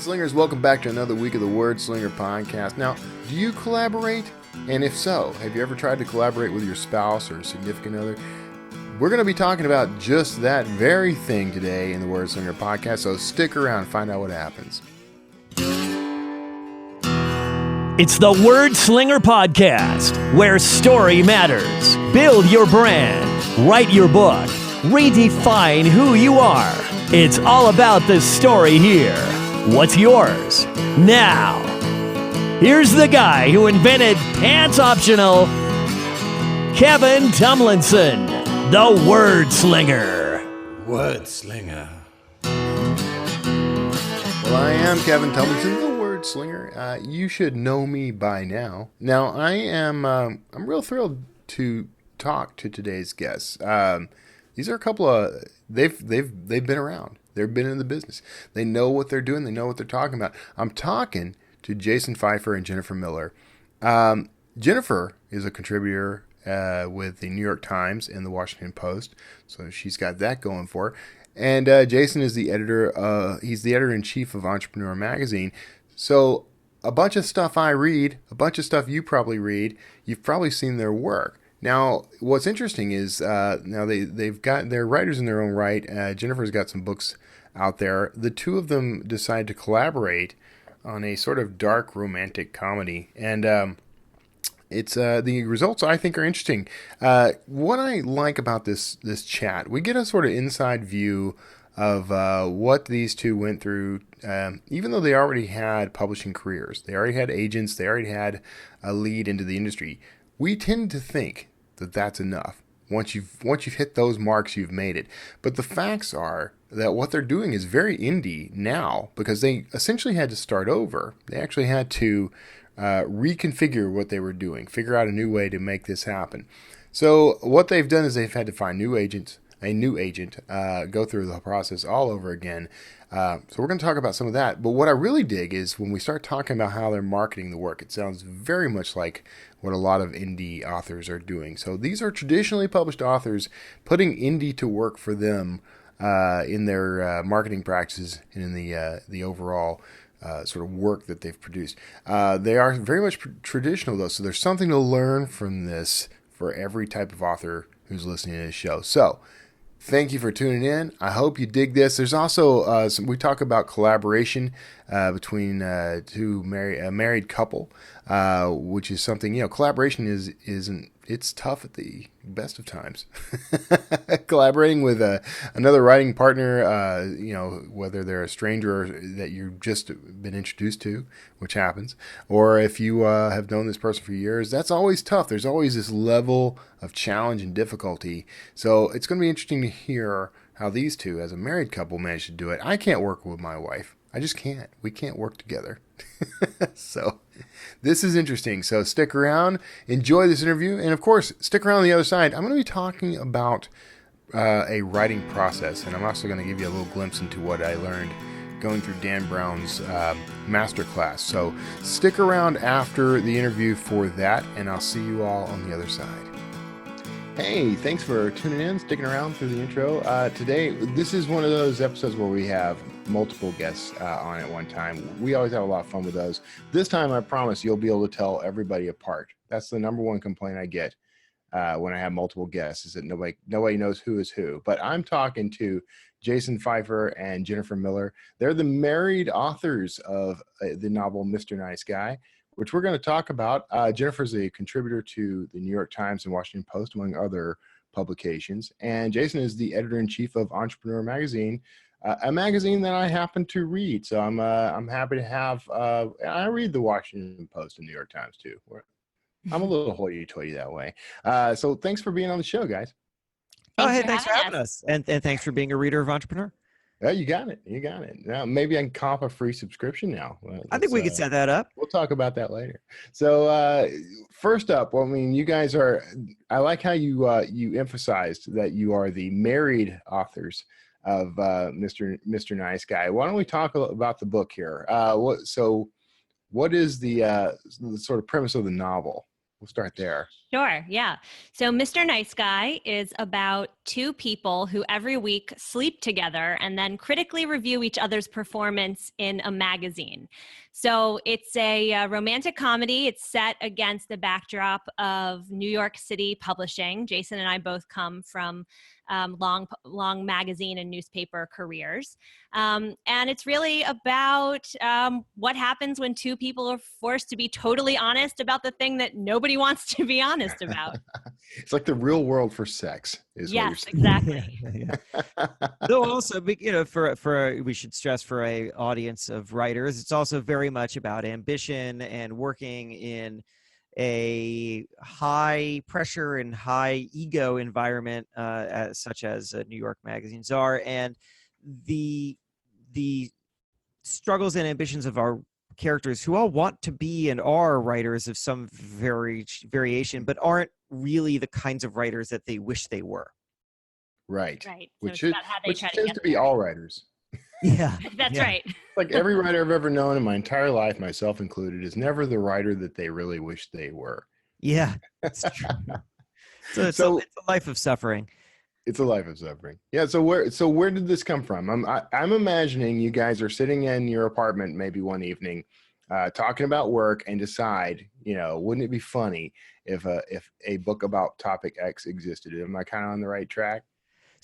Slingers, welcome back to another week of the Wordslinger podcast. Now, do you collaborate? And if so, have you ever tried to collaborate with your spouse or significant other? We're going to be talking about just that very thing today in the Wordslinger podcast, so stick around and find out what happens. It's the Wordslinger podcast, where story matters. Build your brand, write your book, redefine who you are. It's all about the story here. What's yours? Now, here's the guy who invented pants optional, Kevin Tomlinson, the Wordslinger. Wordslinger. Well, I am Kevin Tomlinson, the Wordslinger. You should know me by now. Now, I'm real thrilled to talk to today's guests. These are a couple of they've been around. They've been in the business. They know what they're doing. They know what they're talking about. I'm talking to Jason Feifer and Jennifer Miller. Jennifer is a contributor with the New York Times and the Washington Post, so she's got that going for her. And Jason is the editor. He's the editor-in-chief of Entrepreneur Magazine. So a bunch of stuff I read, a bunch of stuff you probably read. You've probably seen their work. Now, what's interesting is now they've got their writers in their own right. Jennifer's got some books out there. The two of them decide to collaborate on a sort of dark romantic comedy, and it's the results I think are interesting. What I like about this chat, we get a sort of inside view of what these two went through. Even though they already had publishing careers, they already had agents, they already had a lead into the industry. We tend to think that that's enough. Once you've hit those marks, you've made it. But the facts are that what they're doing is very indie now because they essentially had to start over. They actually had to reconfigure what they were doing, figure out a new way to make this happen. So what they've done is they've had to find a new agent, go through the process all over again. So we're going to talk about some of that. But what I really dig is when we start talking about how they're marketing the work, it sounds very much like what a lot of indie authors are doing. So these are traditionally published authors putting indie to work for them in their marketing practices and in the overall sort of work that they've produced. They are very much traditional, though, so there's something to learn from this for every type of author who's listening to this show. So thank you for tuning in. I hope you dig this. There's also we talk about collaboration between a married couple, which is something, collaboration isn't. It's tough at the best of times. Collaborating with another writing partner, whether they're a stranger that you've just been introduced to, which happens, or if you have known this person for years, that's always tough. There's always this level of challenge and difficulty. So it's going to be interesting to hear how these two, as a married couple, managed to do it. I can't work with my wife. I just can't. We can't work together. So this is interesting. So stick around, enjoy this interview, and of course, stick around on the other side. I'm going to be talking about a writing process, and I'm also going to give you a little glimpse into what I learned going through Dan Brown's masterclass. So stick around after the interview for that, and I'll see you all on the other side. Hey, thanks for tuning in, sticking around through the intro. Today, this is one of those episodes where we have multiple guests on at one time. We always have a lot of fun with those. This time, I promise you'll be able to tell everybody apart. That's the number one complaint I get when I have multiple guests, is that nobody knows who is who. But I'm talking to Jason Feifer and Jennifer Miller. They're the married authors of the novel Mr. Nice Guy, which we're going to talk about. Jennifer's a contributor to the New York Times and Washington Post, among other publications. And Jason is the editor-in-chief of Entrepreneur Magazine, a magazine that I happen to read. So I'm happy to have, I read the Washington Post and New York Times too. I'm a little hoity-toity that way. So thanks for being on the show, guys. Thanks for having us. And thanks for being a reader of Entrepreneur. Yeah, you got it. Now, maybe I can comp a free subscription now. I think we could set that up. We'll talk about that later. So first up, you guys are, I like how you emphasized that you are the married authors of Mr. Nice Guy. Why don't we talk about the book here? What is the sort of premise of the novel? We'll start there. Sure, yeah. So Mr. Nice Guy is about two people who every week sleep together and then critically review each other's performance in a magazine. So it's a romantic comedy. It's set against the backdrop of New York City publishing. Jason and I both come from long magazine and newspaper careers. And it's really about what happens when two people are forced to be totally honest about the thing that nobody wants to be honest about. It's like the real world for sex, is what you're saying. Exactly. Yeah. Though also, for we should stress for a audience of writers, it's also very much about ambition and working in a high pressure and high ego environment, such as New York magazines are, and the struggles and ambitions of our characters, who all want to be and are writers of some variation, but aren't really the kinds of writers that they wish they were. Right. Right. So Which try tends get to be there. all writers. Yeah. That's Yeah. right. Like every writer I've ever known in my entire life, myself included, is never the writer that they really wish they were. Yeah. It's true. So it's a life of suffering. It's a life of suffering. Yeah. So where did this come from? I'm imagining you guys are sitting in your apartment maybe one evening, talking about work, and decide, wouldn't it be funny if a book about topic X existed? Am I kind of on the right track?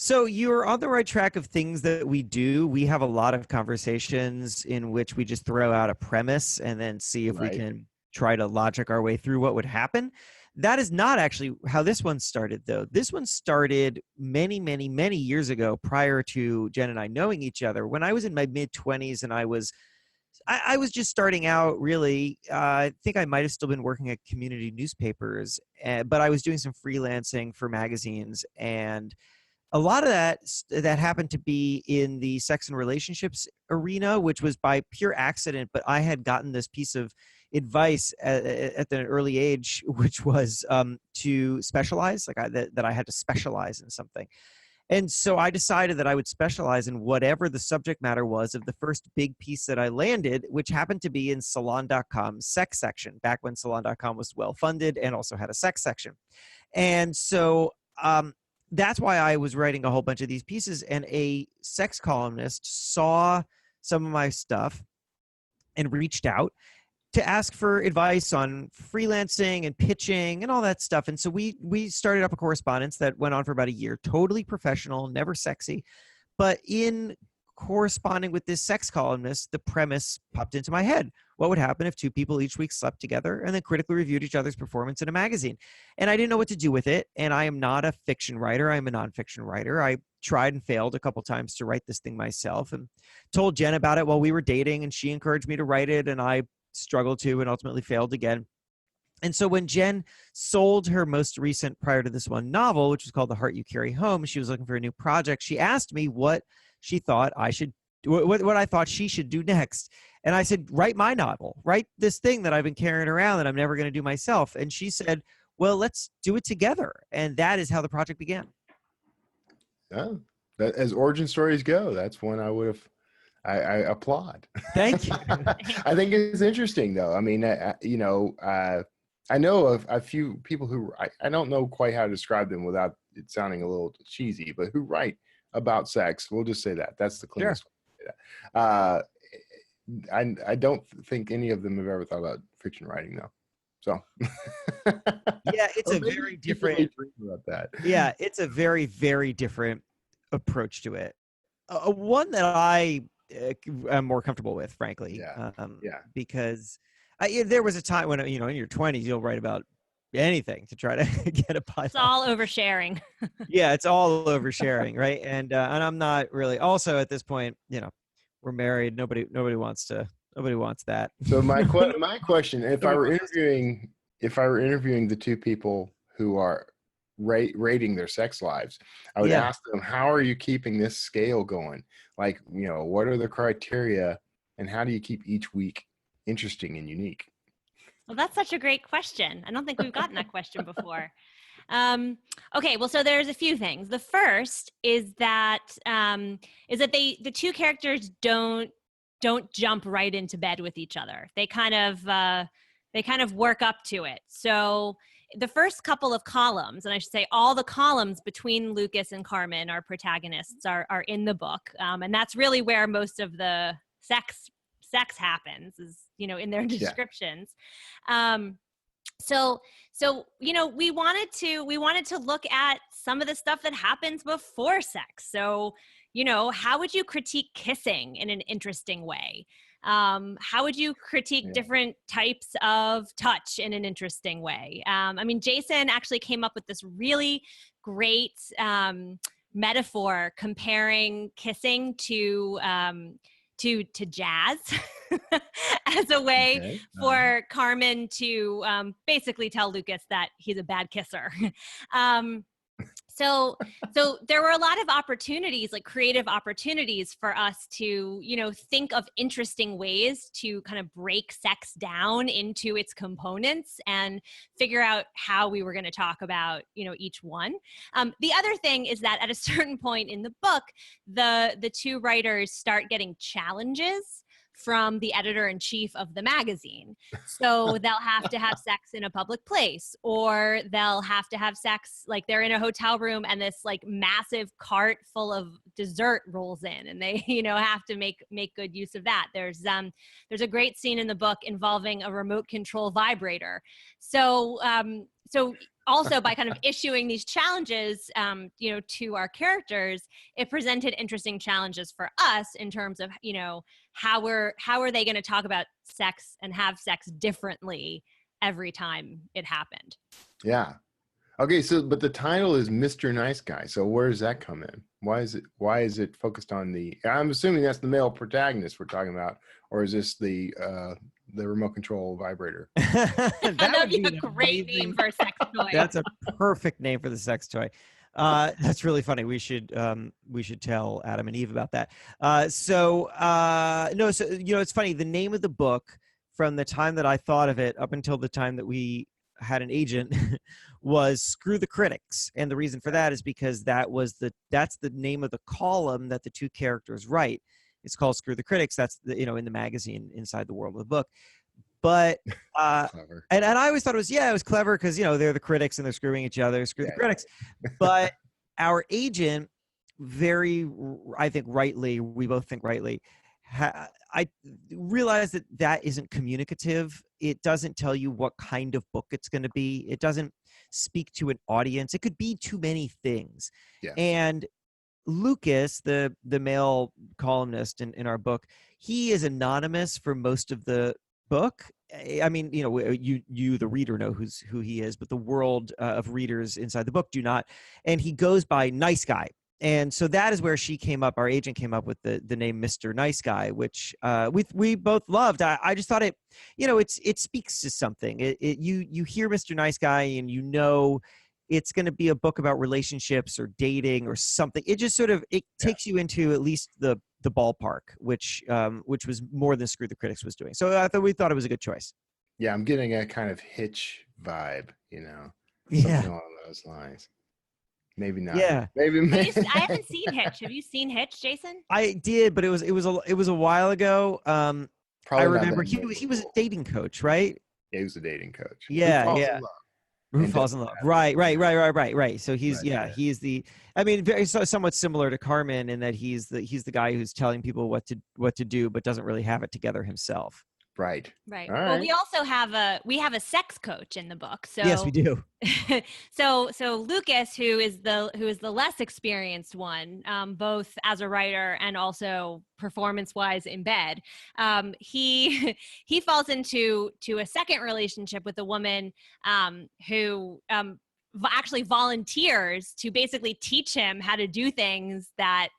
So you're on the right track of things that we do. We have a lot of conversations in which we just throw out a premise and then see if we can try to logic our way through what would happen. That is not actually how this one started, though. This one started many, many, many years ago, prior to Jen and I knowing each other. When I was in my mid-20s and I was just starting out, really. I think I might have still been working at community newspapers, but I was doing some freelancing for magazines, and a lot of that happened to be in the sex and relationships arena, which was by pure accident. But I had gotten this piece of advice at an early age, which was to specialize, that I had to specialize in something. And so I decided that I would specialize in whatever the subject matter was of the first big piece that I landed, which happened to be in Salon.com's sex section, back when Salon.com was well-funded and also had a sex section. And so that's why I was writing a whole bunch of these pieces, and a sex columnist saw some of my stuff and reached out to ask for advice on freelancing and pitching and all that stuff. And so we started up a correspondence that went on for about a year, totally professional, never sexy. But in corresponding with this sex columnist, the premise popped into my head. What would happen if two people each week slept together and then critically reviewed each other's performance in a magazine? And I didn't know what to do with it. And I am not a fiction writer. I'm a nonfiction writer. I tried and failed a couple times to write this thing myself, and told Jen about it while we were dating, and she encouraged me to write it, and I struggled to and ultimately failed again. And so when Jen sold her most recent, prior to this one, novel, which was called The Heart You Carry Home, she was looking for a new project. She asked me what she thought I should what I thought she should do next. And I said, write my novel, write this thing that I've been carrying around that I'm never going to do myself. And she said, well, let's do it together. And that is how the project began. Oh, as origin stories go, that's when I would have, I applaud. Thank you. I think it's interesting, though. I mean, I know of a few people who, I don't know quite how to describe them without it sounding a little cheesy, but who write about sex. We'll just say that. That's the cleanest way to say that. I don't think any of them have ever thought about fiction writing, though. So yeah, it's a very different about that. Yeah, it's a very, very different approach to it. One that I am more comfortable with, frankly. Yeah. Because there was a time when, in your 20s, you'll write about anything to try to get a pilot. It's all oversharing. Yeah, it's all oversharing, right? And I'm not really. Also, at this point, we're married. Nobody wants that. So my question: if I were interviewing the two people who are rating their sex lives, I would ask them, how are you keeping this scale going? Like, what are the criteria, and how do you keep each week interesting and unique? Well, that's such a great question. I don't think we've gotten that question before. Okay, well, so there's a few things. The first is that the two characters don't jump right into bed with each other. They kind of work up to it. So the first couple of columns, and I should say all the columns between Lucas and Carmen, our protagonists, are in the book. And that's really where most of the sex happens, is, in their descriptions. So, we wanted to look at some of the stuff that happens before sex. So, how would you critique kissing in an interesting way? How would you critique different types of touch in an interesting way? Jason actually came up with this really great metaphor comparing kissing to jazz as a way for Carmen to basically tell Lucas that he's a bad kisser. So there were a lot of opportunities, like creative opportunities, for us to, think of interesting ways to kind of break sex down into its components and figure out how we were going to talk about, each one. The other thing is that at a certain point in the book, the two writers start getting challenges from the editor-in-chief of the magazine. So they'll have to have sex in a public place, or they'll have to have sex, like they're in a hotel room and this like massive cart full of dessert rolls in, and they, have to make good use of that. There's a great scene in the book involving a remote control vibrator. So also by kind of issuing these challenges, to our characters, it presented interesting challenges for us in terms of, how are they going to talk about sex and have sex differently every time it happened. Yeah. Okay. So, but the title is Mr. Nice Guy. So where does that come in? Why is it focused on I'm assuming that's the male protagonist we're talking about, or is this the remote control vibrator? that would be a great name for a sex toy. That's a perfect name for the sex toy. That's really funny. We should tell Adam and Eve about that. So it's funny. The name of the book, from the time that I thought of it up until the time that we had an agent, was Screw the Critics. And the reason for that is because that's the name of the column that the two characters write. It's called Screw the Critics. That's in the magazine inside the world of the book. But and I always thought it was clever because they're the critics and they're screwing each other. Screw the critics. But our agent, I think rightly, we both think rightly, I realized that isn't communicative. It doesn't tell you what kind of book it's going to be. It doesn't speak to an audience. It could be too many things. Yeah. And Lucas, the male columnist in our book, he is anonymous for most of the book. I mean, you the reader know who he is, but the world of readers inside the book do not. And he goes by Nice Guy. And so that is where she came up. Our agent came up with the name Mr. Nice Guy, which we both loved. I just thought it speaks to something. You hear Mr. Nice Guy and it's going to be a book about relationships or dating or something. It just sort of takes you into at least the ballpark, which was more than Screw the Critics was doing. So we thought it was a good choice. Yeah, I'm getting a kind of Hitch vibe, something along those lines. Maybe not. Yeah. Maybe. I haven't seen Hitch. Have you seen Hitch, Jason? I did, but it was a while ago. Probably I remember he was a dating coach, right? Yeah, he was a dating coach. Yeah. Who falls in love? Right. So he's he's the. I mean, very somewhat similar to Carmen in that he's the guy who's telling people what to do, but doesn't really have it together himself. Right. Well, we also have a sex coach in the book. So yes, we do. so Lucas, who is the less experienced one, both as a writer and also performance-wise in bed, he falls into a second relationship with a woman who actually volunteers to basically teach him how to do things that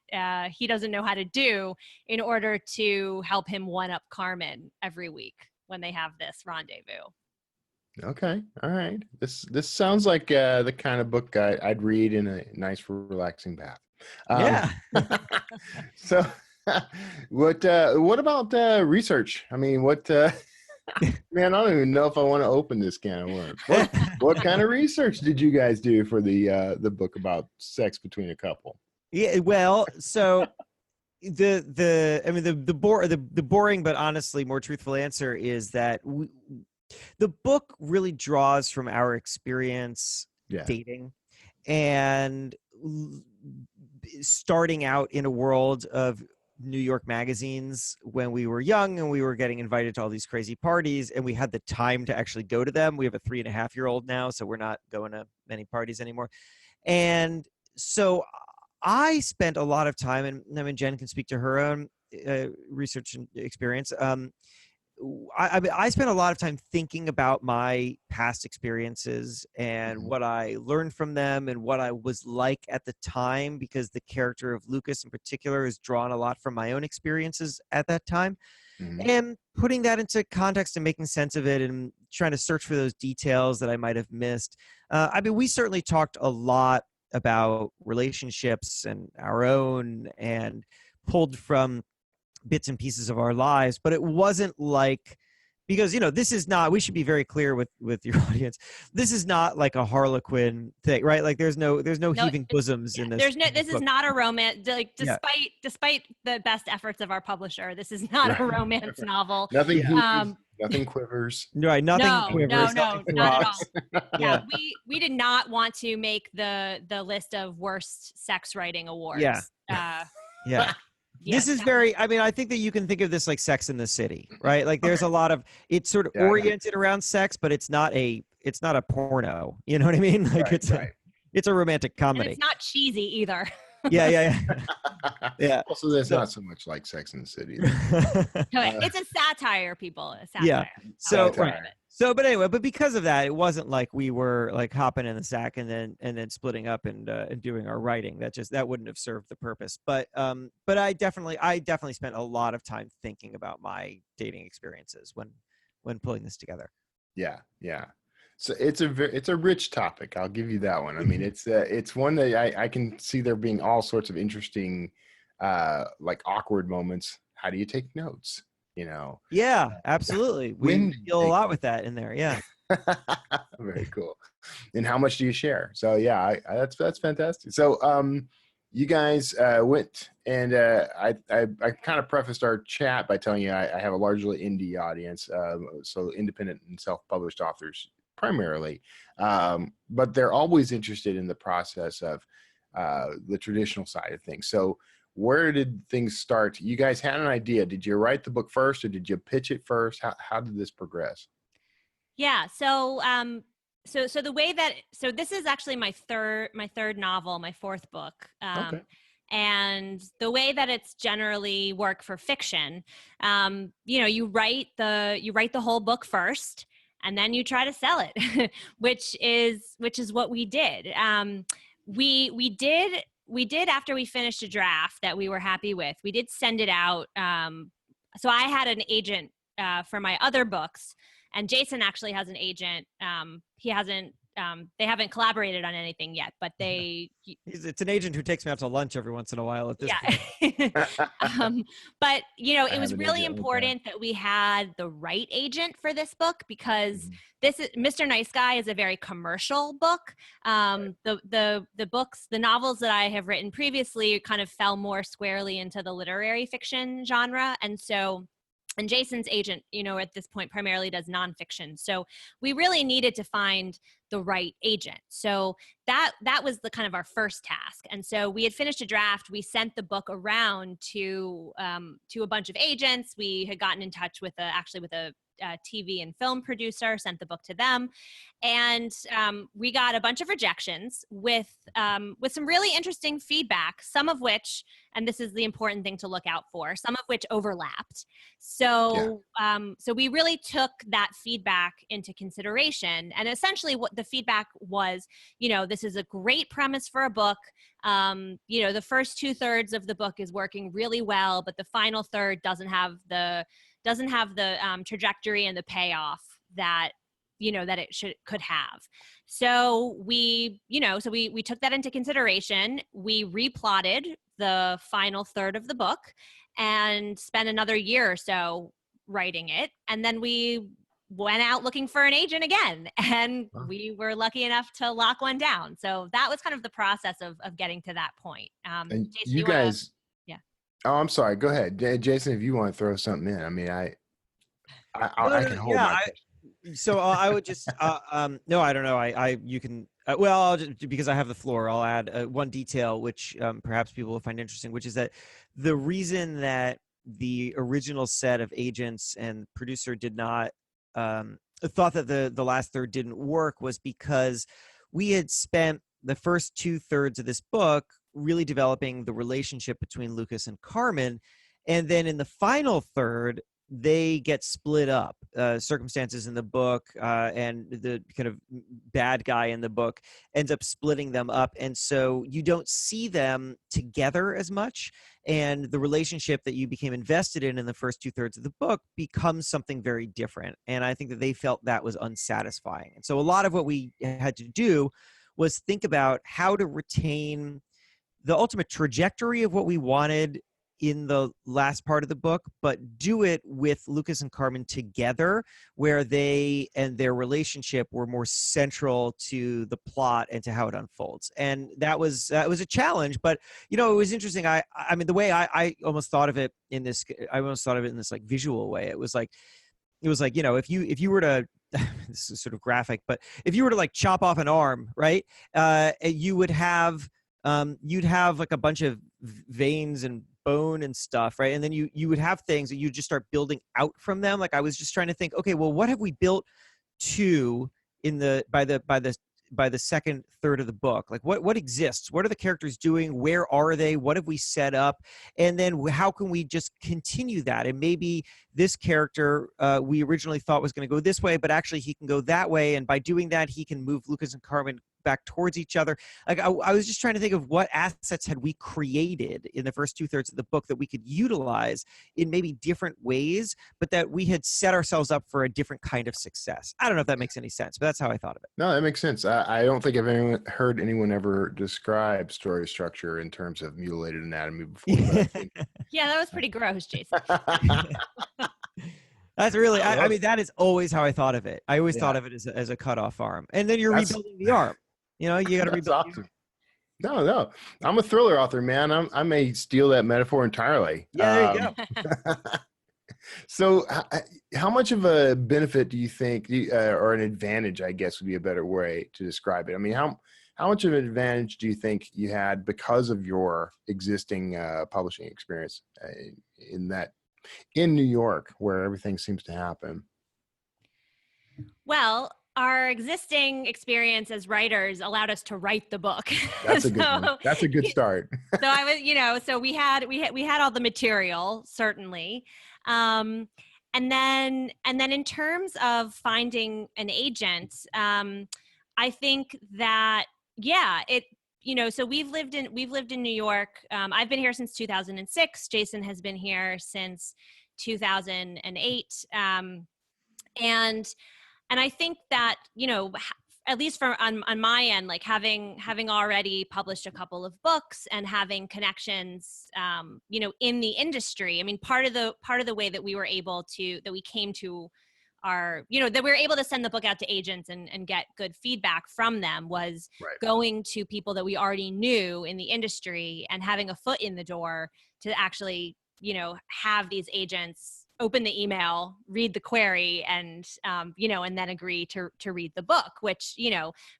he doesn't know how to do in order to help him one-up Carmen every week when they have this rendezvous. Okay. All right. This sounds like the kind of book I'd read in a nice, relaxing bath. Yeah. So what about research? I mean, man, I don't even know if I want to open this can of worms. What kind of research did you guys do for the book about sex between a couple? Yeah, well, so the boring but honestly more truthful answer is that The book really draws from our experience dating and starting out in a world of New York magazines when we were young and we were getting invited to all these crazy parties and we had the time to actually go to them. We have a 3.5-year-old now, so we're not going to many parties anymore. And so I spent a lot of time, and I mean, Jen can speak to her own research and experience. I spent a lot of time thinking about my past experiences and what I learned from them and what I was like at the time, because the character of Lucas in particular is drawn a lot from my own experiences at that time. And putting that into context and making sense of it and trying to search for those details that I might have missed. I mean, we certainly talked a lot about relationships and our own and pulled from bits and pieces of our lives, but it wasn't like, because this is not, we should be very clear with your audience, this is not like a Harlequin thing, right? Like there's no heaving bosoms in this. This is not a romance, like despite the best efforts of our publisher, this is not a romance novel. Nothing nothing quivers. Right, nothing quivers. No, not at all. We did not want to make the list of worst sex writing awards. This is very, I mean, I think that you can think of this like Sex in the City, right? Like there's a lot of, it's sort of oriented around sex, but it's not a porno. You know what I mean? Like it's a romantic comedy. And it's not cheesy either. Yeah. Also, there's not so much like Sex in the City. It's a satire, people. A satire. Yeah. But anyway, because of that, it wasn't like we were like hopping in the sack and then splitting up and doing our writing. That wouldn't have served the purpose. But I definitely spent a lot of time thinking about my dating experiences when pulling this together. Yeah. So it's a rich topic. I'll give you that one. I mean, it's one that I can see there being all sorts of interesting, like awkward moments. How do you take notes? Yeah, absolutely. We deal a lot with that in there. Yeah. Very cool. And how much do you share? So yeah, that's fantastic. So you guys went and I kind of prefaced our chat by telling you I have a largely indie audience, so independent and self-published authors primarily, but they're always interested in the process of the traditional side of things. So where did things start? You guys had an idea. Did you write the book first or did you pitch it first? How did this progress? Yeah. So the way that, this is actually my third novel, my fourth book. Okay. And the way that it's generally work for fiction, you write the whole book first and then you try to sell it, which is what we did. We did after we finished a draft that we were happy with, we did send it out. So I had an agent for my other books, and Jason actually has an agent. They haven't collaborated on anything yet, but it's an agent who takes me out to lunch every once in a while at this point. But it was really important that we had the right agent for this book, because this is Mr. Nice Guy is a very commercial book. The novels that I have written previously kind of fell more squarely into the literary fiction genre. And Jason's agent, at this point primarily does nonfiction. So we really needed to find the right agent. So that was the kind of our first task. And so we had finished a draft. We sent the book around to a bunch of agents. We had gotten in touch with a TV and film producer, sent the book to them. And we got a bunch of rejections with some really interesting feedback, some of which, and this is the important thing to look out for, some of which overlapped. So we really took that feedback into consideration. And essentially what the feedback was, this is a great premise for a book. The first 2/3 of the book is working really well, but the final third doesn't have the trajectory and the payoff that it could have. So we took that into consideration. We replotted the final third of the book and spent another year or so writing it. And then we went out looking for an agent again, and we were lucky enough to lock one down. So that was kind of the process of getting to that point. And Jason, you guys, oh, I'm sorry. Go ahead, Jason. If you want to throw something in, I mean, I can hold my question. So I would just no, I don't know. You can well, I'll just, because I have the floor, I'll add one detail which perhaps people will find interesting, which is that the reason that the original set of agents and producer did not thought that the last third didn't work was because we had spent the first 2/3 of this book really developing the relationship between Lucas and Carmen, and then in the final third they get split up. Circumstances in the book and the kind of bad guy in the book ends up splitting them up. And so you don't see them together as much. And the relationship that you became invested in the first 2/3 of the book becomes something very different. And I think that they felt that was unsatisfying. And so a lot of what we had to do was think about how to retain the ultimate trajectory of what we wanted in the last part of the book, but do it with Lucas and Carmen together, where they and their relationship were more central to the plot and to how it unfolds. And that was a challenge, but it was interesting. I mean, the way I almost thought of it in this, like visual way. It was like, if you were to, this is sort of graphic, but if you were to like chop off an arm, right, you would have, you'd have like a bunch of veins and bone and stuff, right? And then you would have things that you just start building out from them. Like I was just trying to think, okay, well, what have we built to by the second third of the book? Like what exists? What are the characters doing? Where are they? What have we set up? And then how can we just continue that? And maybe this character we originally thought was going to go this way, but actually he can go that way. And by doing that, he can move Lucas and Carmen back towards each other. Like I was just trying to think of what assets had we created in the first 2/3 of the book that we could utilize in maybe different ways, but that we had set ourselves up for a different kind of success. I don't know if that makes any sense, but that's how I thought of it. No, that makes sense. I don't think I've heard anyone ever describe story structure in terms of mutilated anatomy before. Yeah, that was pretty gross, Jason. That's really, I mean, that is always how I thought of it. I always thought of it as a cut-off arm. And then you're rebuilding the arm. You got to rebuild. Awesome. No. I'm a thriller author, man. I may steal that metaphor entirely. Yeah, there you go. So how much of a benefit do you think, or an advantage, I guess would be a better way to describe it? I mean, how much of an advantage do you think you had because of your existing publishing experience in New York, where everything seems to happen? Well, our existing experience as writers allowed us to write the book. That's a good one. That's a good start. So I was, so we had all the material, certainly. And then in terms of finding an agent, I think that, so we've lived in New York. I've been here since 2006. Jason has been here since 2008. And I think that, at least on my end, like having already published a couple of books and having connections, in the industry. I mean, part of the way that we came to our, that we were able to send the book out to agents and get good feedback from them was going to people that we already knew in the industry and having a foot in the door to actually, have these agents open the email, read the query, and and then agree to read the book, which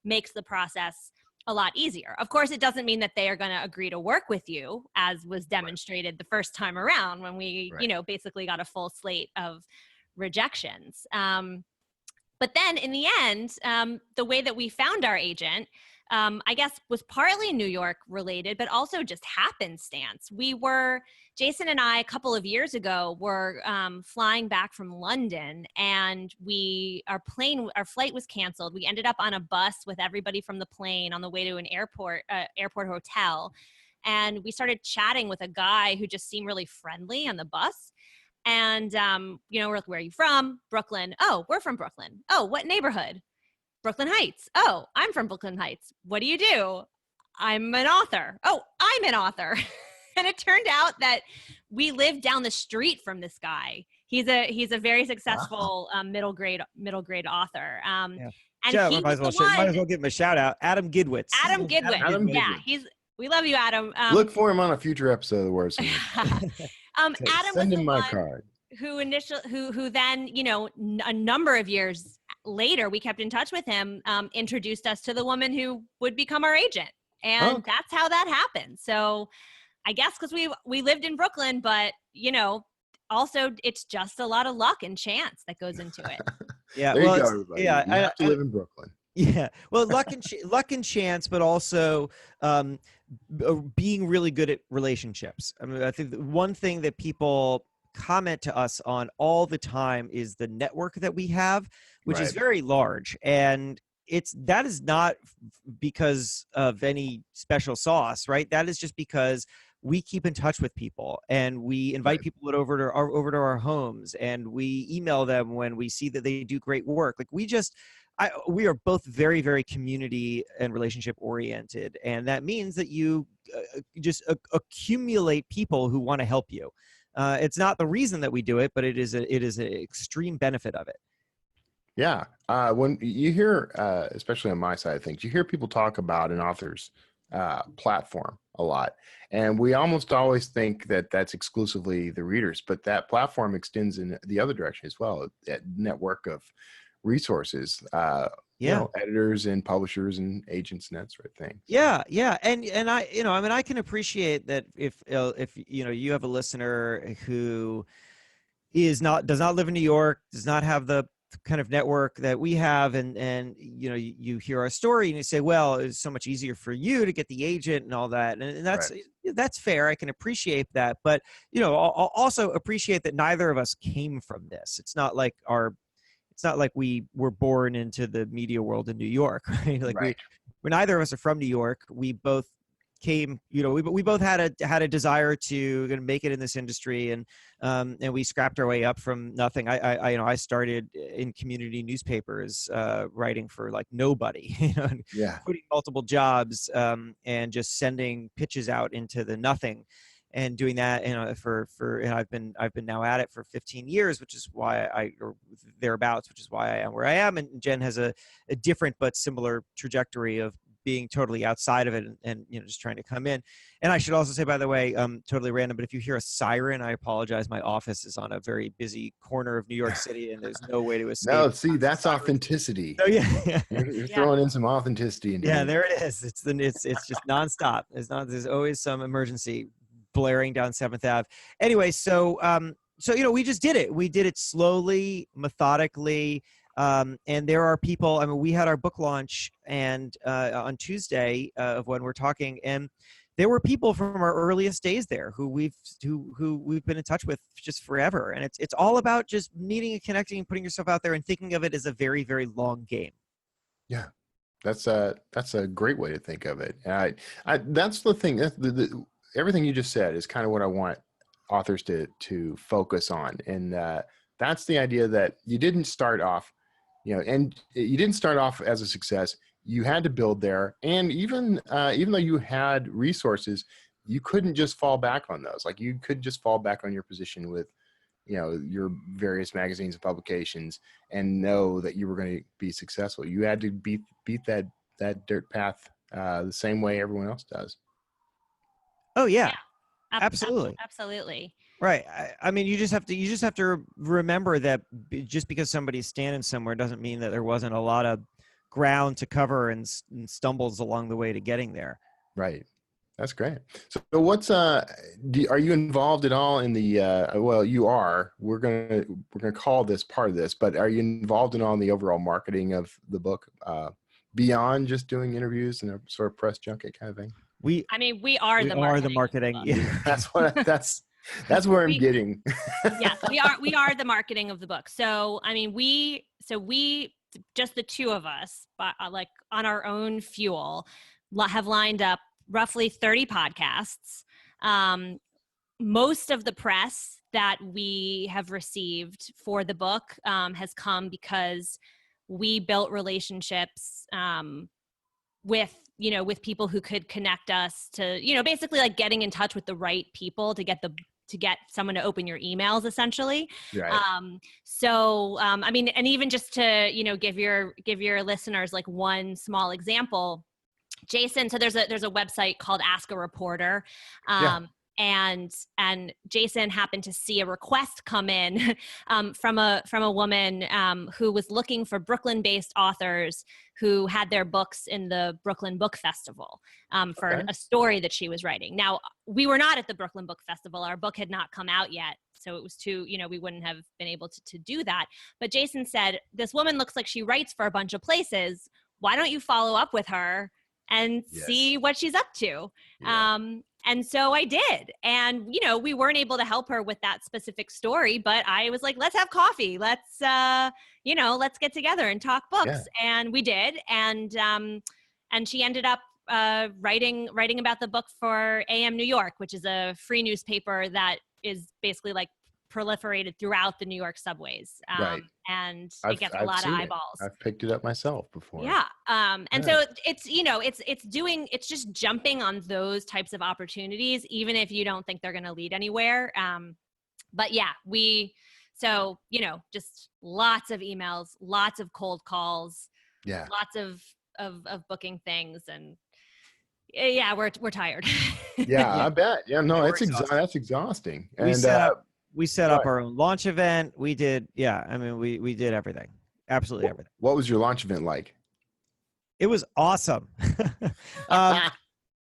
makes the process a lot easier. Of course, it doesn't mean that they are going to agree to work with you, as was demonstrated the first time around when we basically got a full slate of rejections. But then in the end, the way that we found our agent, I guess, was partly New York related, but also just happenstance. Jason and I, a couple of years ago, were flying back from London, and our flight was canceled. We ended up on a bus with everybody from the plane on the way to an airport hotel. And we started chatting with a guy who just seemed really friendly on the bus. And, we're like, where are you from? Brooklyn. Oh, we're from Brooklyn. Oh, what neighborhood? Brooklyn Heights. Oh, I'm from Brooklyn Heights. What do you do? I'm an author. Oh, I'm an author. And it turned out that we lived down the street from this guy. He's a very successful middle grade author. And Joe, might as well give him a shout out. Adam Gidwitz. Adam Gidwitz. Yeah, we love you, Adam. Look for him on a future episode of the Wordslinger. Adam send was him my card. Who then, a number of years later we kept in touch with him, introduced us to the woman who would become our agent. And that's how that happened. So I guess because we lived in Brooklyn, but also it's just a lot of luck and chance that goes into it. Yeah. There you go, everybody. You have to live in Brooklyn. Yeah. Well, luck and chance, but also being really good at relationships. I mean, I think one thing that people comment to us on all the time is the network that we have, which is very large. And that is not because of any special sauce, right? That is just because we keep in touch with people, and we invite people over to our homes, and we email them when we see that they do great work. Like we are both very, very community and relationship oriented. And that means that you just accumulate people who want to help you. It's not the reason that we do it, but it is an extreme benefit of it. Yeah. When you hear, especially on my side of things, you hear people talk about an author's platform a lot. And we almost always think that that's exclusively the readers, but that platform extends in the other direction as well. That network of resources, editors and publishers and agents and that sort of thing. Yeah. And I can appreciate that if you have a listener who does not live in New York, does not have the kind of network that we have, and you hear our story and you say, well, it's so much easier for you to get the agent and all that, and that's fair. I can appreciate that, but I'll also appreciate that neither of us came from this. It's not like we were born into the media world in New York, right? Like we neither of us are from New York. We both came, we both had a desire to make it in this industry, and we scrapped our way up from nothing. I started in community newspapers, writing for like nobody, putting multiple jobs, and just sending pitches out into the nothing, and doing that, and I've been now at it for 15 years, which is why which is why I am where I am. And Jen has a different but similar trajectory of being totally outside of it and just trying to come in. And I should also say, by the way, totally random, but if you hear a siren, I apologize. My office is on a very busy corner of New York City, and there's no way to escape. No, see, that's authenticity. So yeah, you're throwing in some authenticity into it. There it is. It's just nonstop. There's always some emergency blaring down 7th Ave. Anyway, so we just did it. We did it slowly, methodically. And there are people, we had our book launch and on Tuesday of when we're talking, and there were people from our earliest days there who we've been in touch with just forever. And it's all about just meeting and connecting and putting yourself out there and thinking of it as a very, very long game. Yeah. That's a great way to think of it. That's the thing. Everything you just said is kind of what I want authors to focus on. And that's the idea that you didn't start off, and you didn't start off as a success. You had to build there. And even though you had resources, you couldn't just fall back on those. Like you could just fall back on your position with, your various magazines and publications and know that you were going to be successful. You had to beat that dirt path the same way everyone else does. Oh yeah. Absolutely. Absolutely. Right. You just have to remember that just because somebody's standing somewhere doesn't mean that there wasn't a lot of ground to cover and stumbles along the way to getting there. Right. That's great. So what's are you involved at all in the well, you are. We're gonna call this part of this, but are you involved in all in the overall marketing of the book beyond just doing interviews and a sort of press junket kind of thing? We are the marketing. Yeah. That's where I'm getting. Yes, we are the marketing of the book. So we just the two of us, like on our own fuel, have lined up roughly 30 podcasts. Most of the press that we have received for the book has come because we built relationships with people who could connect us to, basically like getting in touch with the right people to get someone to open your emails, essentially. Right. And even just to, give your listeners like one small example, Jason, so there's a website called Ask a Reporter. and Jason happened to see a request come in from a woman who was looking for Brooklyn-based authors who had their books in the Brooklyn Book Festival for a story that she was writing. Now, we were not at the Brooklyn Book Festival. Our book had not come out yet, so it was too, we wouldn't have been able to do that. But Jason said, this woman looks like she writes for a bunch of places. Why don't you follow up with her and see what she's up to? Yeah. And so I did. And, we weren't able to help her with that specific story, but I was like, let's have coffee. Let's, let's get together and talk books. Yeah. And we did. And she ended up writing about the book for AM New York, which is a free newspaper that is basically like proliferated throughout the New York subways. Right. And it gets a lot of eyeballs. I've picked it up myself before. Yeah. So it's just jumping on those types of opportunities, even if you don't think they're going to lead anywhere. But yeah, just lots of emails, lots of cold calls, lots of booking things. And yeah, we're tired. Yeah, I bet. Yeah, no, that's exhausting. And we set up our own launch event. We did, we did everything. Absolutely everything. What was your launch event like? It was awesome.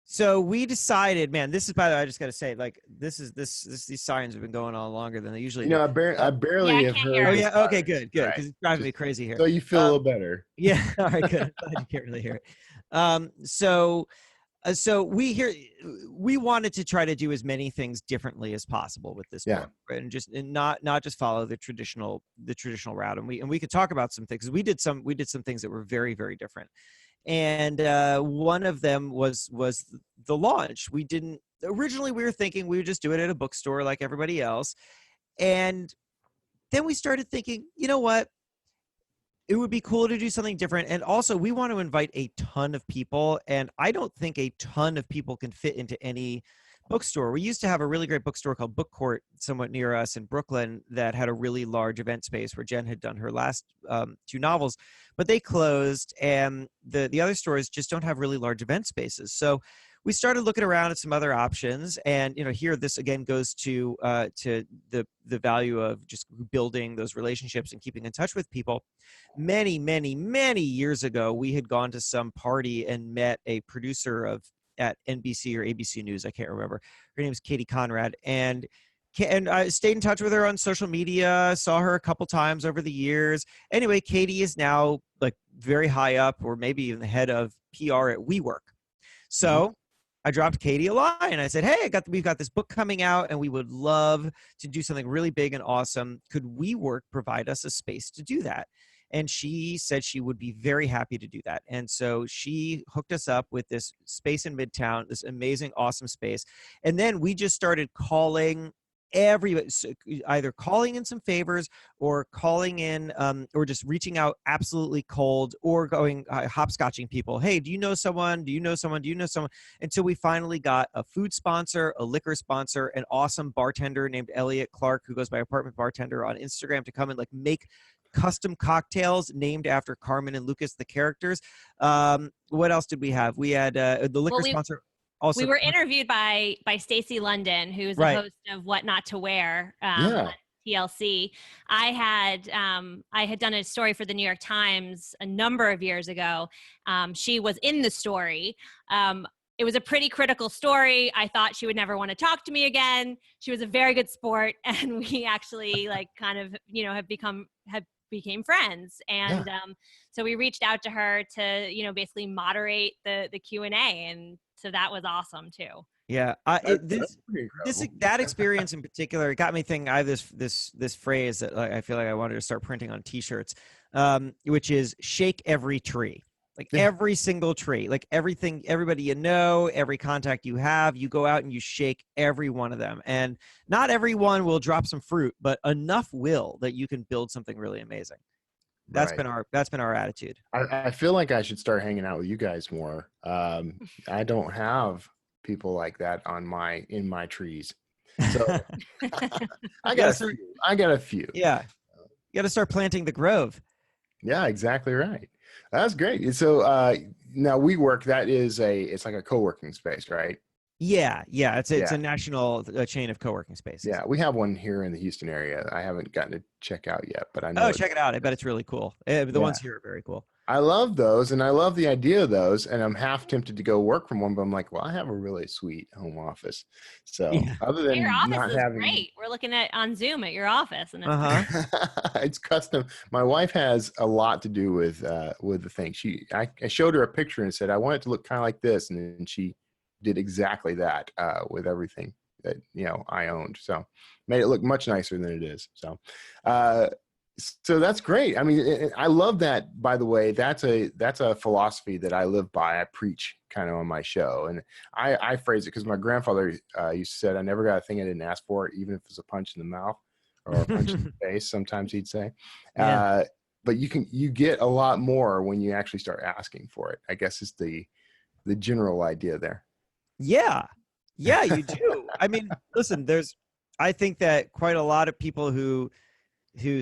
So we decided, man, this is, by the way, I just got to say, like, these signs have been going on longer than they usually do. I barely have heard. Oh, yeah. Okay, good. Because it's driving me crazy here. So you feel a little better. Yeah. All right, good. I'm glad you can't really hear it. So we wanted to try to do as many things differently as possible with this book, right? And not just follow the traditional route. And we could talk about some things. We did some things that were very, very different. And one of them was the launch. Originally we were thinking we would just do it at a bookstore like everybody else. And then we started thinking, you know what? It would be cool to do something different. And also we want to invite a ton of people. And I don't think a ton of people can fit into any bookstore. We used to have a really great bookstore called Book Court somewhat near us in Brooklyn that had a really large event space where Jen had done her last 2 novels, but they closed, and the other stores just don't have really large event spaces. So we started looking around at some other options, and here this again goes to the value of just building those relationships and keeping in touch with people. Many, many, many years ago, we had gone to some party and met a producer at NBC or ABC News, I can't remember. Her name is Katie Conrad, and I stayed in touch with her on social media, saw her a couple times over the years. Anyway, Katie is now like very high up, or maybe even the head of PR at WeWork. So I dropped Katie a line and I said, hey, we've got this book coming out and we would love to do something really big and awesome. Could WeWork provide us a space to do that? And she said she would be very happy to do that. And so she hooked us up with this space in Midtown, this amazing, awesome space. And then we just started calling everybody, either calling in some favors or calling in or just reaching out absolutely cold, or going hopscotching people. Hey, do you know someone? Do you know someone? Do you know someone? Until we finally got a food sponsor, a liquor sponsor, an awesome bartender named Elliot Clark, who goes by Apartment Bartender on Instagram, to come and like make custom cocktails named after Carmen and Lucas, the characters. What else did we have? We had the liquor sponsor. Also, we were interviewed by Stacey London, who's the host of What Not to Wear on TLC. I had done a story for the New York Times a number of years ago. She was in the story. It was a pretty critical story. I thought she would never want to talk to me again. She was a very good sport, and we actually became friends. And so we reached out to her to basically moderate the Q&A, and so that was awesome too. Yeah, that experience in particular, it got me thinking. I have this phrase that I feel like I wanted to start printing on T-shirts, which is "shake every tree." Like every single tree, like everything, everybody you know, every contact you have, you go out and you shake every one of them. And not everyone will drop some fruit, but enough will that you can build something really amazing. That's been our attitude. I feel like I should start hanging out with you guys more. I don't have people like that in my trees. So I got a few. Yeah. You got to start planting the grove. Yeah, exactly right. That's great. So now WeWork, it's like a co-working space, right? Yeah, it's Yeah. a national chain of co-working spaces. Yeah, we have one here in the Houston area. I haven't gotten to check out yet, but I know Oh, it. check it out. I bet it's really cool. The Yeah. ones here are very cool. I love those, and I love the idea of those, and I'm half tempted to go work from one, but I'm like, well, I have a really sweet home office. So Yeah. other Your than office not is having, great. We're looking at on Zoom at your office, and it's it's custom. My wife has a lot to do with the thing. I showed her a picture and said I want it to look kind of like this, and then she did exactly that with everything that I owned. So made it look much nicer than it is. So that's great. I mean, I love that. By the way, that's a philosophy that I live by. I preach kind of on my show, and I phrase it because my grandfather used to say, "I never got a thing I didn't ask for, even if it's a punch in the mouth or a punch in the face." Sometimes he'd say, Yeah. "But you get a lot more when you actually start asking for it." I guess is the general idea there. Yeah, you do. I mean, listen, I think that quite a lot of people who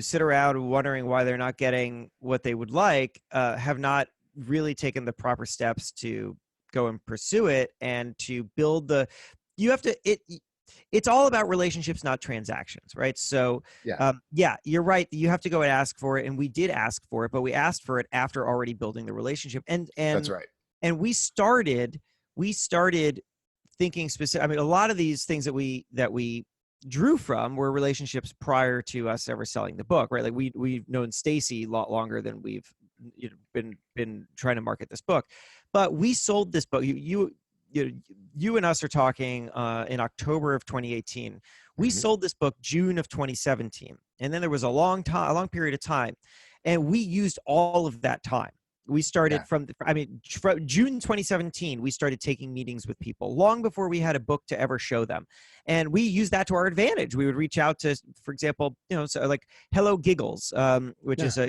sit around wondering why they're not getting what they would like have not really taken the proper steps to go and pursue it and to build it's all about relationships, not transactions, right? So you're right. You have to go and ask for it, and we did ask for it, but we asked for it after already building the relationship. And That's right. And we started thinking specific. I mean, a lot of these things that we drew from were relationships prior to us ever selling the book, right? Like we've known Stacy a lot longer than we've been trying to market this book, but we sold this book. You and us are talking in October of 2018. We sold this book June of 2017, and then there was a long period of time, and we used all of that time. We started from June 2017, we started taking meetings with people long before we had a book to ever show them. And we used that to our advantage. We would reach out to, for example, so like Hello Giggles, which is,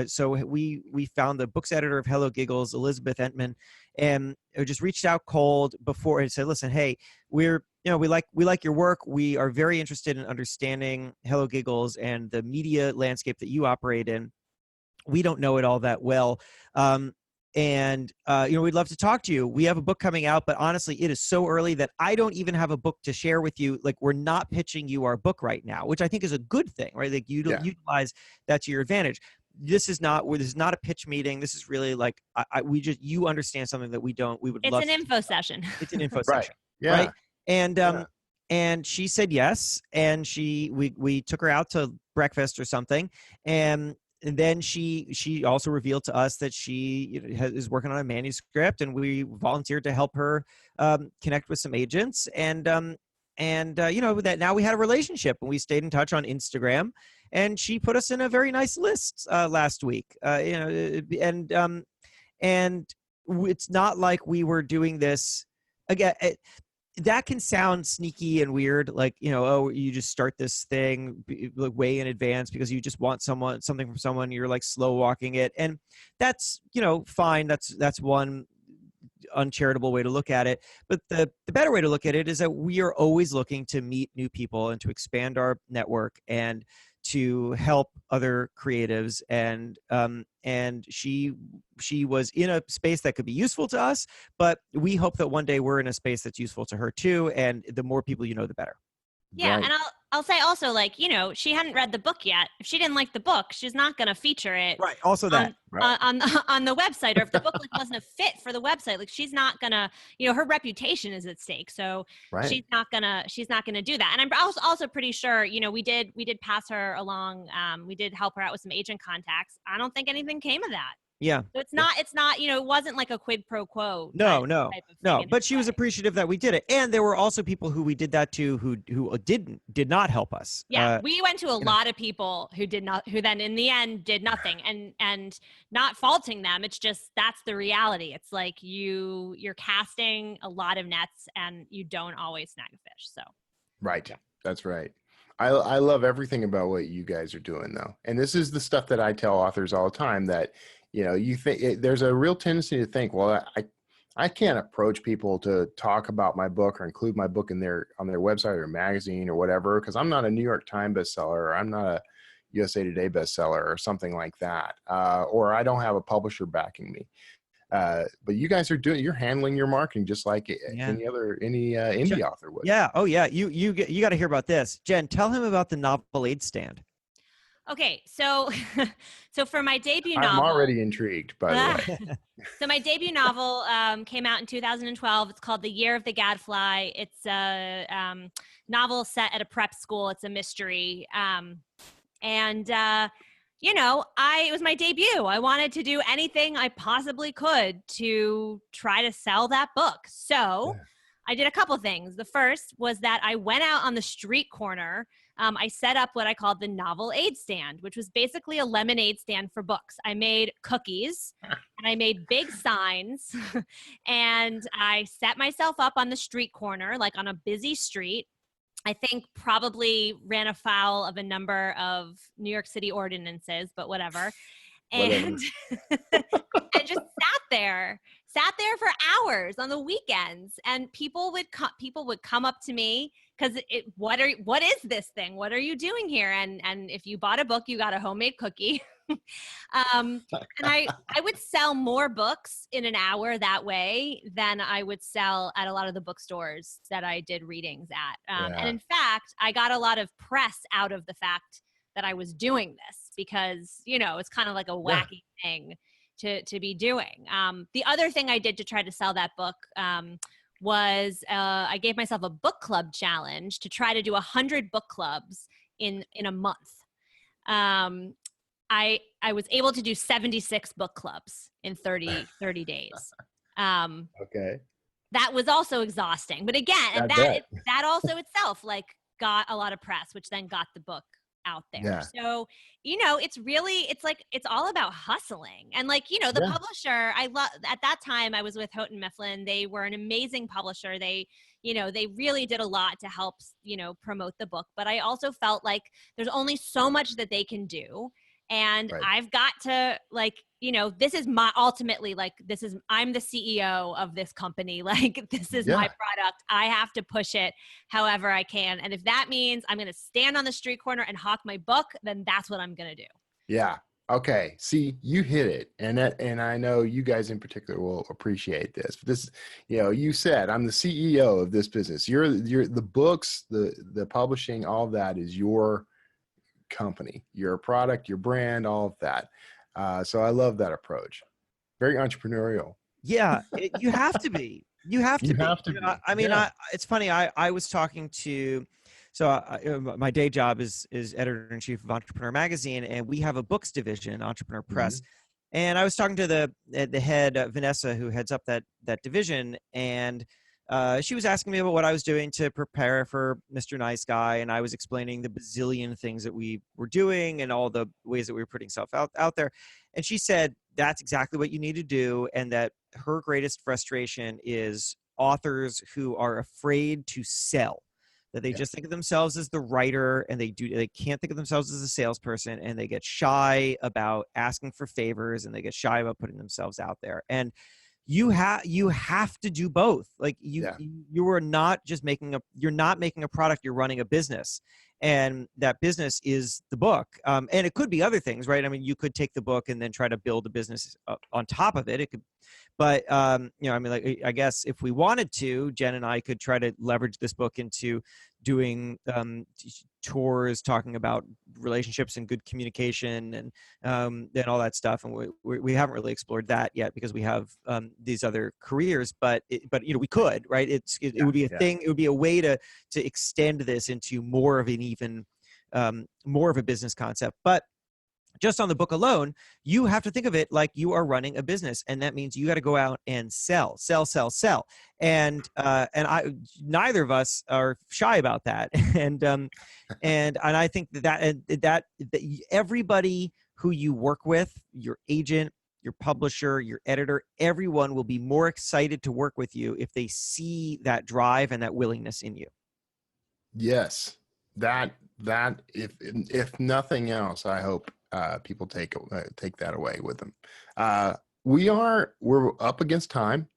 so we found the books editor of Hello Giggles, Elizabeth Entman, and just reached out cold before and said, listen, hey, we like your work. We are very interested in understanding Hello Giggles and the media landscape that you operate in. We don't know it all that well. We'd love to talk to you. We have a book coming out, but honestly, it is so early that I don't even have a book to share with you. Like, we're not pitching you our book right now, which I think is a good thing, right? Like, utilize that to your advantage. This is not a pitch meeting. This is really like, you understand something that we don't. It's an info session. It's an info Right. session. Yeah. Right. And she said yes. And we took her out to breakfast or something. And then she also revealed to us that she is working on a manuscript, and we volunteered to help her connect with some agents. That now we had a relationship, and we stayed in touch on Instagram, and she put us in a very nice list last week. And it's not like we were doing this again. That can sound sneaky and weird, like, you just start this thing like way in advance because you just want something from someone. You're like slow walking it, and that's fine. That's one uncharitable way to look at it. But the better way to look at it is that we are always looking to meet new people and to expand our network and to help other creatives. And she was in a space that could be useful to us, but we hope that one day we're in a space that's useful to her too. And the more people the better. Yeah, Right. and I'll say also, like, she hadn't read the book yet. If she didn't like the book, she's not going to feature it. Right. Also that on the website, or if the book wasn't a fit for the website, like, she's not gonna, her reputation is at stake. So she's not gonna do that. And I'm also pretty sure, we did pass her along. We did help her out with some agent contacts. I don't think anything came of that. Yeah. So it's not, it wasn't like a quid pro quo. No. But she was appreciative that we did it. And there were also people who we did that to who did not help us. Yeah. We went to a lot of people who then in the end did nothing, and not faulting them. It's just, that's the reality. It's like you're casting a lot of nets and you don't always snag a fish. So. Right. Yeah. That's right. I love everything about what you guys are doing, though. And this is the stuff that I tell authors all the time, that you think there's a real tendency to think, well, I can't approach people to talk about my book or include my book on their website or magazine or whatever, because I'm not a New York Times bestseller, or I'm not a USA Today bestseller or something like that, or I don't have a publisher backing me. But you guys you're handling your marketing just like any indie author would. Yeah. Oh yeah. You got to hear about this. Jen, tell him about the novel aid stand. Okay, so so for my debut I'm novel, already intrigued, by the way. So my debut novel came out in 2012. It's called The Year of the Gadfly. It's a novel set at a prep school. It's a mystery, and it was my debut. I wanted to do anything I possibly could to try to sell that book. So I did a couple things. The first was that I went out on the street corner. I set up what I called the novel aid stand, which was basically a lemonade stand for books. I made cookies and I made big signs and I set myself up on the street corner, like on a busy street. I think probably ran afoul of a number of New York City ordinances, but whatever. And and just sat there for hours on the weekends, and people would come up to me because what is this thing? What are you doing here? And if you bought a book, you got a homemade cookie. And I would sell more books in an hour that way than I would sell at a lot of the bookstores that I did readings at. And in fact, I got a lot of press out of the fact that I was doing this because, it's kind of like a wacky thing to be doing. The other thing I did to try to sell that book was I gave myself a book club challenge to try to do 100 book clubs in a month. I was able to do 76 book clubs in 30 days. Okay. That was also exhausting. But again, that also itself got a lot of press, which then got the book out there. Yeah. So, it's all about hustling. And the publisher, at that time I was with Houghton Mifflin. They were an amazing publisher. They really did a lot to help, promote the book. But I also felt like there's only so much that they can do. And I've got to this is my ultimately I'm the CEO of this company. This is my product. I have to push it however I can. And if that means I'm going to stand on the street corner and hawk my book, then that's what I'm going to do. Yeah. Okay. See, you hit it. And I know you guys in particular will appreciate this. This, you said, I'm the CEO of this business. You're the books, the publishing, all of that is your company, your product, your brand, all of that. So I love that approach. Very entrepreneurial. Yeah, you have to be. You have to be. I mean, it's funny. I was talking to, my day job is editor-in-chief of Entrepreneur Magazine, and we have a books division, Entrepreneur Press. And I was talking to the head, Vanessa, who heads up that division, and she was asking me about what I was doing to prepare for Mr. Nice Guy, and I was explaining the bazillion things that we were doing and all the ways that we were putting stuff out there. And she said, that's exactly what you need to do, and that her greatest frustration is authors who are afraid to sell, that they just think of themselves as the writer, and they can't think of themselves as a salesperson, and they get shy about asking for favors, and they get shy about putting themselves out there. And you have to do both. You are not just you're not making a product, you're running a business, and that business is the book. And it could be other things, right? I mean, you could take the book and then try to build a business on top of it. It could, but I guess if we wanted to, Jen and I could try to leverage this book into doing tours, talking about relationships and good communication and all that stuff. And we haven't really explored that yet because we have these other careers, but we could, right? It would be a thing. It would be a way to extend this into more of an even more of a business concept. But just on the book alone, you have to think of it like you are running a business, and that means you got to go out and sell. And neither of us are shy about that. And I think that everybody who you work with, your agent, your publisher, your editor, everyone will be more excited to work with you if they see that drive and that willingness in you. Yes, that if nothing else, I hope people take that away with them. We're up against time,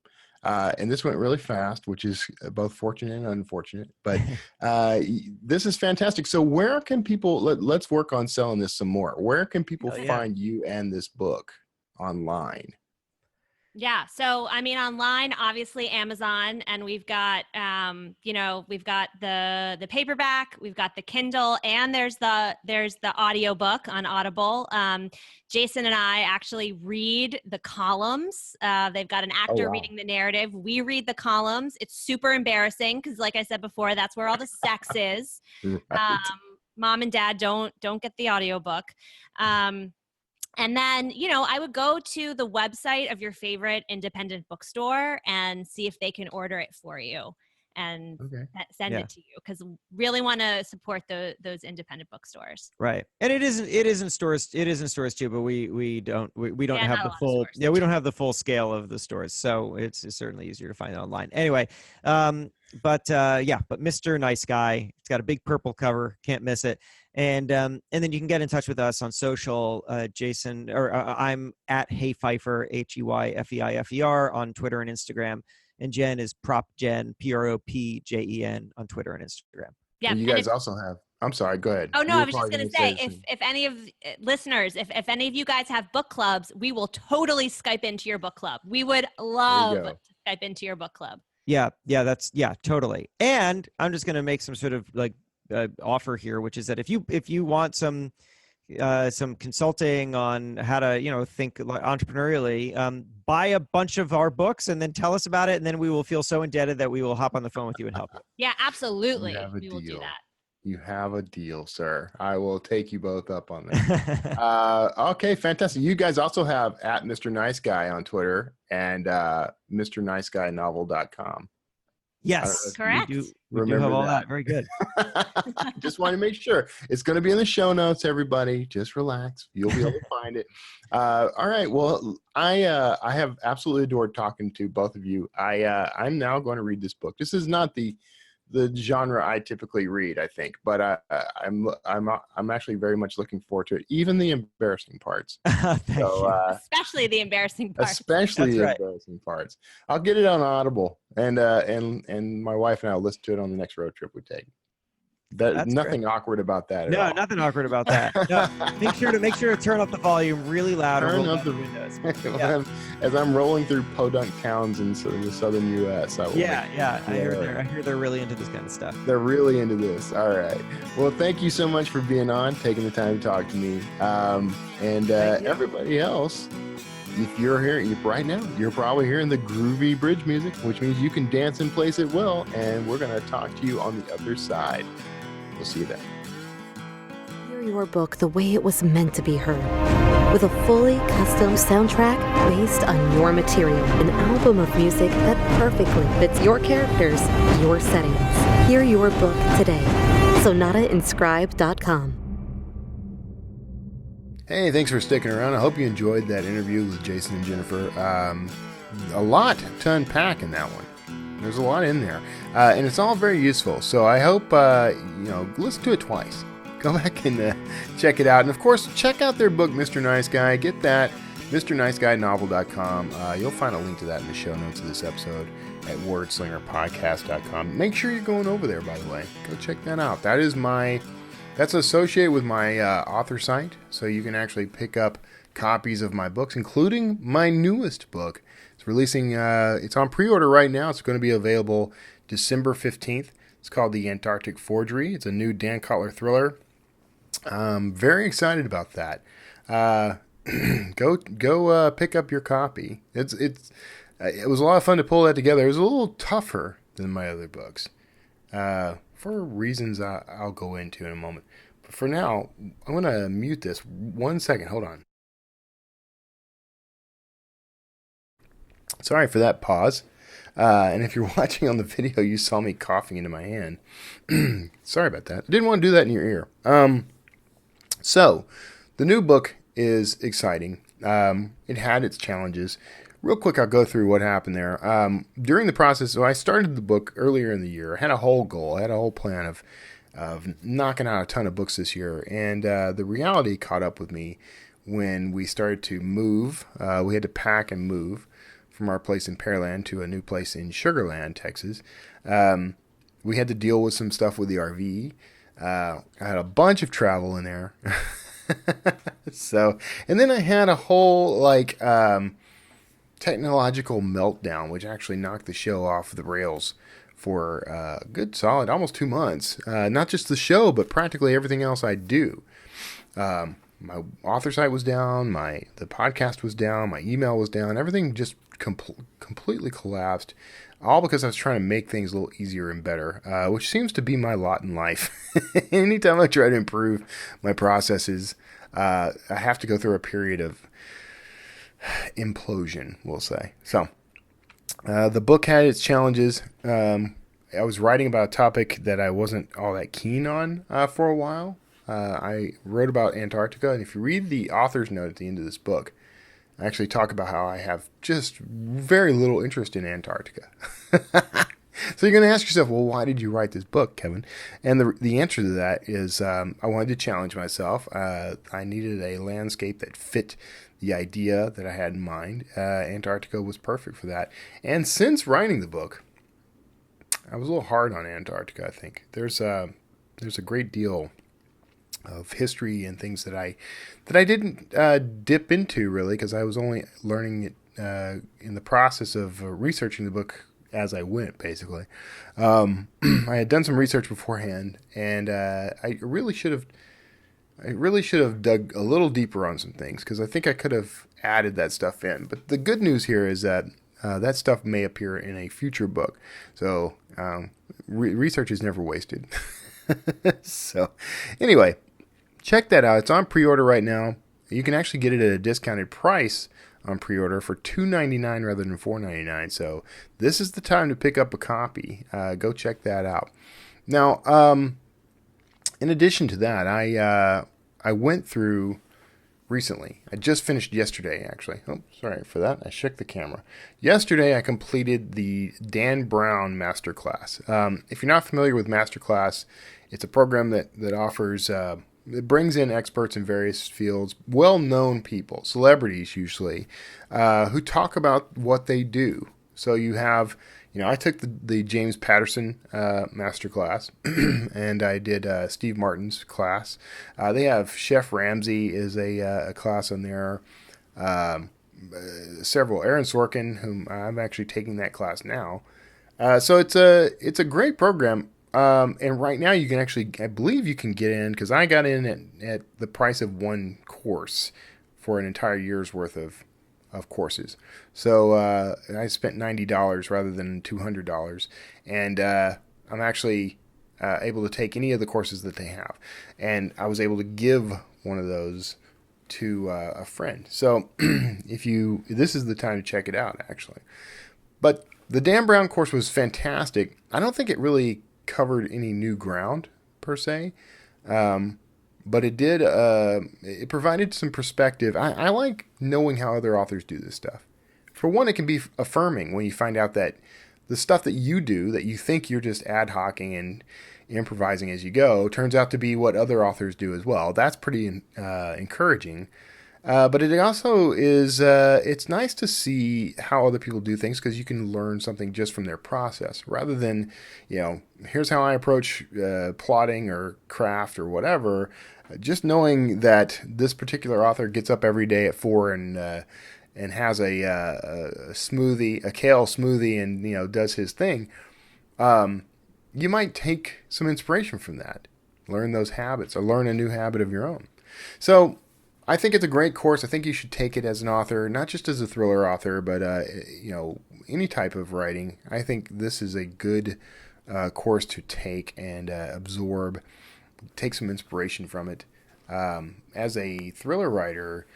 and this went really fast, which is both fortunate and unfortunate. But this is fantastic. So where can people? Let's work on selling this some more. Where can people find you and this book online? Yeah. So, I mean, online, obviously Amazon, and we've got, we've got the paperback, we've got the Kindle, and there's the audiobook on Audible. Jason and I actually read the columns. They've got an actor reading the narrative. We read the columns. It's super embarrassing because, like I said before, that's where all the sex is. Right. Mom and dad don't get the audiobook. And then, I would go to the website of your favorite independent bookstore and see if they can order it for you and send it to you, because really want to support those independent bookstores. Right. And it is in stores too, but we don't have the full we don't have the full scale of the stores. So it's certainly easier to find it online. Anyway, but Mr. Nice Guy, it's got a big purple cover, can't miss it. And then you can get in touch with us on social. Jason, or I'm at Hey Feifer, HeyFeifer on Twitter and Instagram, and Jen is Prop Jen, PROPJEN on Twitter and Instagram. Yeah, and you guys also have. I'm sorry. Go ahead. Oh no, I was just going to say, if any of listeners, if any of you guys have book clubs, we will totally Skype into your book club. We would love to Skype into your book club. Yeah, totally. And I'm just going to make some sort of like offer here, which is that if you want some consulting on how to think entrepreneurially, buy a bunch of our books and then tell us about it, and then we will feel so indebted that we will hop on the phone with you and help you. Yeah, absolutely. We will do that. You have a deal, sir. I will take you both up on that. Okay, fantastic. You guys also have at Mr. Nice Guy on Twitter and MrNiceGuyNovel.com. Yes, correct. We do have all that. Very good. Just want to make sure. It's going to be in the show notes, everybody. Just relax. You'll be able to find it. All right. Well, I have absolutely adored talking to both of you. I'm now going to read this book. This is not the genre I typically read, I think, but I'm actually very much looking forward to it, even the embarrassing parts. Especially the embarrassing parts. Embarrassing parts. I'll get it on Audible, and my wife and I will listen to it on the next road trip we take. That's nothing great. Awkward about that. No, nothing awkward about that. No, make sure to turn up the volume really loud. Turn up the windows. As I'm rolling through podunk towns in the southern U.S. I hear they're really into this kind of stuff. They're really into this. All right. Well, thank you so much for being on, taking the time to talk to me, and everybody else. If you're here right now, you're probably hearing the groovy bridge music, which means you can dance and place it well. And we're going to talk to you on the other side. We'll see you then. Hear your book the way it was meant to be heard. With a fully custom soundtrack based on your material. An album of music that perfectly fits your characters, your settings. Hear your book today. SonataInscribe.com. Hey, thanks for sticking around. I hope you enjoyed that interview with Jason and Jennifer. A lot to unpack in that one. There's a lot in there, and it's all very useful. So I hope listen to it twice. Go back and check it out, and of course, check out their book, Mr. Nice Guy. Get that, MrNiceGuyNovel.com. You'll find a link to that in the show notes of this episode at WordslingerPodcast.com. Make sure you're going over there, by the way. Go check that out. That's associated with my author site, so you can actually pick up copies of my books, including my newest book. It's releasing, it's on pre-order right now. It's going to be available December 15th. It's called The Antarctic Forgery. It's a new Dan Cutler thriller. Very excited about that. Go pick up your copy. It was a lot of fun to pull that together. It was a little tougher than my other books. For reasons I'll go into in a moment. But for now, I'm going to mute this. 1 second. Hold on. Sorry for that pause. And if you're watching on the video, you saw me coughing into my hand. Sorry about that. I didn't want to do that in your ear. So, the new book is exciting. It had its challenges. Real quick, I'll go through what happened there. During the process, so I started the book earlier in the year. I had a whole goal. I had a whole plan of knocking out a ton of books this year. And the reality caught up with me when we started to move. We had to pack and move from our place in Pearland to a new place in Sugarland, Texas. We had to deal with some stuff with the RV. I had a bunch of travel in there. And then I had a whole, technological meltdown, which actually knocked the show off the rails for a good solid almost 2 months. Not just the show, but practically everything else I do. My author site was down, the podcast was down, my email was down, everything just completely collapsed, all because I was trying to make things a little easier and better, which seems to be my lot in life. Anytime I try to improve my processes, I have to go through a period of implosion, we'll say. So, the book had its challenges. I was writing about a topic that I wasn't all that keen on for a while. I wrote about Antarctica, and if you read the author's note at the end of this book, I actually talk about how I have just very little interest in Antarctica. So you're going to ask yourself, well, why did you write this book, Kevin? And the answer to that is I wanted to challenge myself. I needed a landscape that fit the idea that I had in mind. Antarctica was perfect for that. And since writing the book, I was a little hard on Antarctica, I think. There's a great deal of history and things that I didn't dip into really, because I was only learning it in the process of researching the book as I went, basically. I had done some research beforehand, and I really should have dug a little deeper on some things, because I think I could have added that stuff in. But the good news here is that that stuff may appear in a future book. So research is never wasted. So anyway, check that out. It's on pre-order right now. You can actually get it at a discounted price on pre-order for $2.99 rather than $4.99. So this is the time to pick up a copy. Go check that out. Now, in addition to that, I went through recently. I just finished yesterday, actually. Oh, sorry for that. I shook the camera. Yesterday, I completed the Dan Brown Masterclass. If you're not familiar with Masterclass, it's a program that offers... it brings in experts in various fields, well-known people, celebrities usually, who talk about what they do. So you have, I took the James Patterson masterclass, and I did Steve Martin's class. They have Chef Ramsay is a class on there. Several, Aaron Sorkin, whom I'm actually taking that class now. So it's a great program. And right now you can actually, I believe you can get in, because I got in at the price of one course for an entire year's worth of courses. So I spent $90 rather than $200. And I'm actually able to take any of the courses that they have. And I was able to give one of those to a friend. So this is the time to check it out, actually. But the Dan Brown course was fantastic. I don't think it really covered any new ground per se, but it did. It provided some perspective. I like knowing how other authors do this stuff. For one, it can be affirming when you find out that the stuff that you do, that you think you're just ad hocing and improvising as you go, turns out to be what other authors do as well. That's pretty encouraging. But it also is, it's nice to see how other people do things, because you can learn something just from their process rather than, here's how I approach plotting or craft or whatever. Just knowing that this particular author gets up every day at 4 and has a smoothie, a kale smoothie, and, does his thing. You might take some inspiration from that, learn those habits, or learn a new habit of your own. So, I think it's a great course. I think you should take it as an author, not just as a thriller author, but any type of writing. I think this is a good course to take and absorb, take some inspiration from it. As a thriller writer,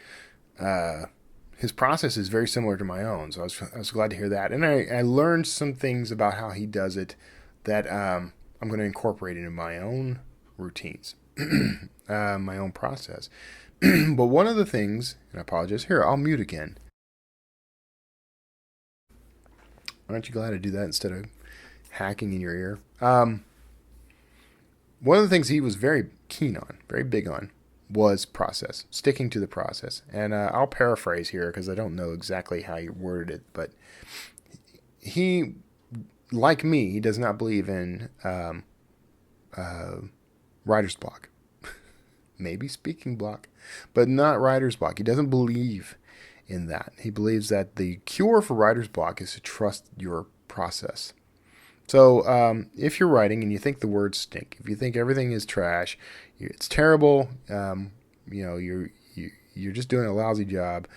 his process is very similar to my own, so I was glad to hear that. And I learned some things about how he does it that I'm going to incorporate into my own routines, my own process. But one of the things, and I apologize, here, I'll mute again. Aren't you glad I do that instead of hacking in your ear? One of the things he was very keen on, very big on, was process, sticking to the process. And I'll paraphrase here because I don't know exactly how he worded it, but he, like me, he does not believe in writer's block. Maybe speaking block, but not writer's block. He doesn't believe in that. He believes that the cure for writer's block is to trust your process. So if you're writing and you think the words stink, if you think everything is trash, it's terrible, you're just doing a lousy job,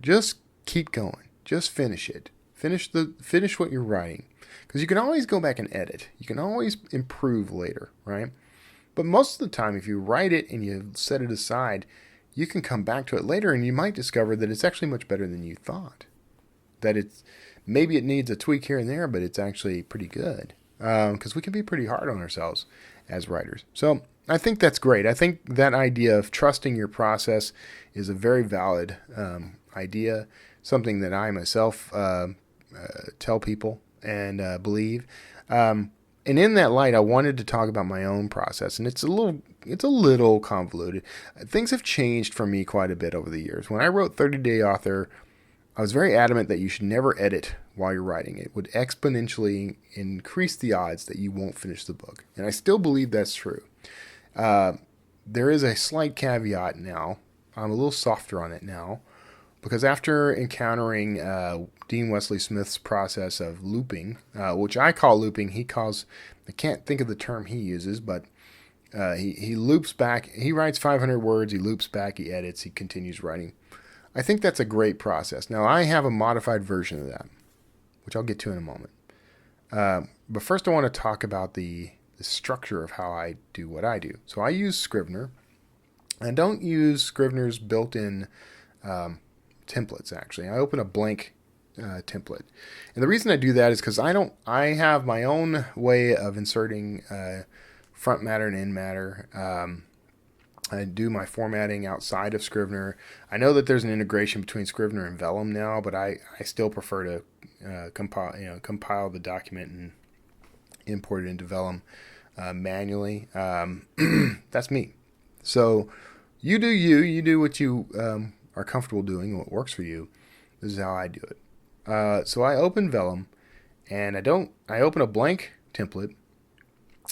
just keep going. Just finish it. Finish what you're writing. Because you can always go back and edit. You can always improve later, right? But most of the time, if you write it and you set it aside, you can come back to it later and you might discover that it's actually much better than you thought. That maybe it needs a tweak here and there, but it's actually pretty good. Because we can be pretty hard on ourselves as writers. So I think that's great. I think that idea of trusting your process is a very valid idea, something that I myself tell people and believe. And in that light, I wanted to talk about my own process, and it's a little convoluted. Things have changed for me quite a bit over the years. When I wrote 30-Day Author, I was very adamant that you should never edit while you're writing. It would exponentially increase the odds that you won't finish the book. And I still believe that's true. There is a slight caveat now. I'm a little softer on it now, because after encountering Dean Wesley Smith's process of looping, which I call looping, I can't think of the term he uses, but he loops back. He writes 500 words, he loops back, he edits, he continues writing. I think that's a great process. Now, I have a modified version of that, which I'll get to in a moment. But first, I want to talk about the structure of how I do what I do. So I use Scrivener. I don't use Scrivener's built-in templates, actually. I open a blank template. And the reason I do that is because I have my own way of inserting front matter and end matter. I do my formatting outside of Scrivener. I know that there's an integration between Scrivener and Vellum now, but I still prefer to compile the document and import it into Vellum manually. That's me. So you do what you are comfortable doing, what works for you. This is how I do it. So I open Vellum, and I open a blank template,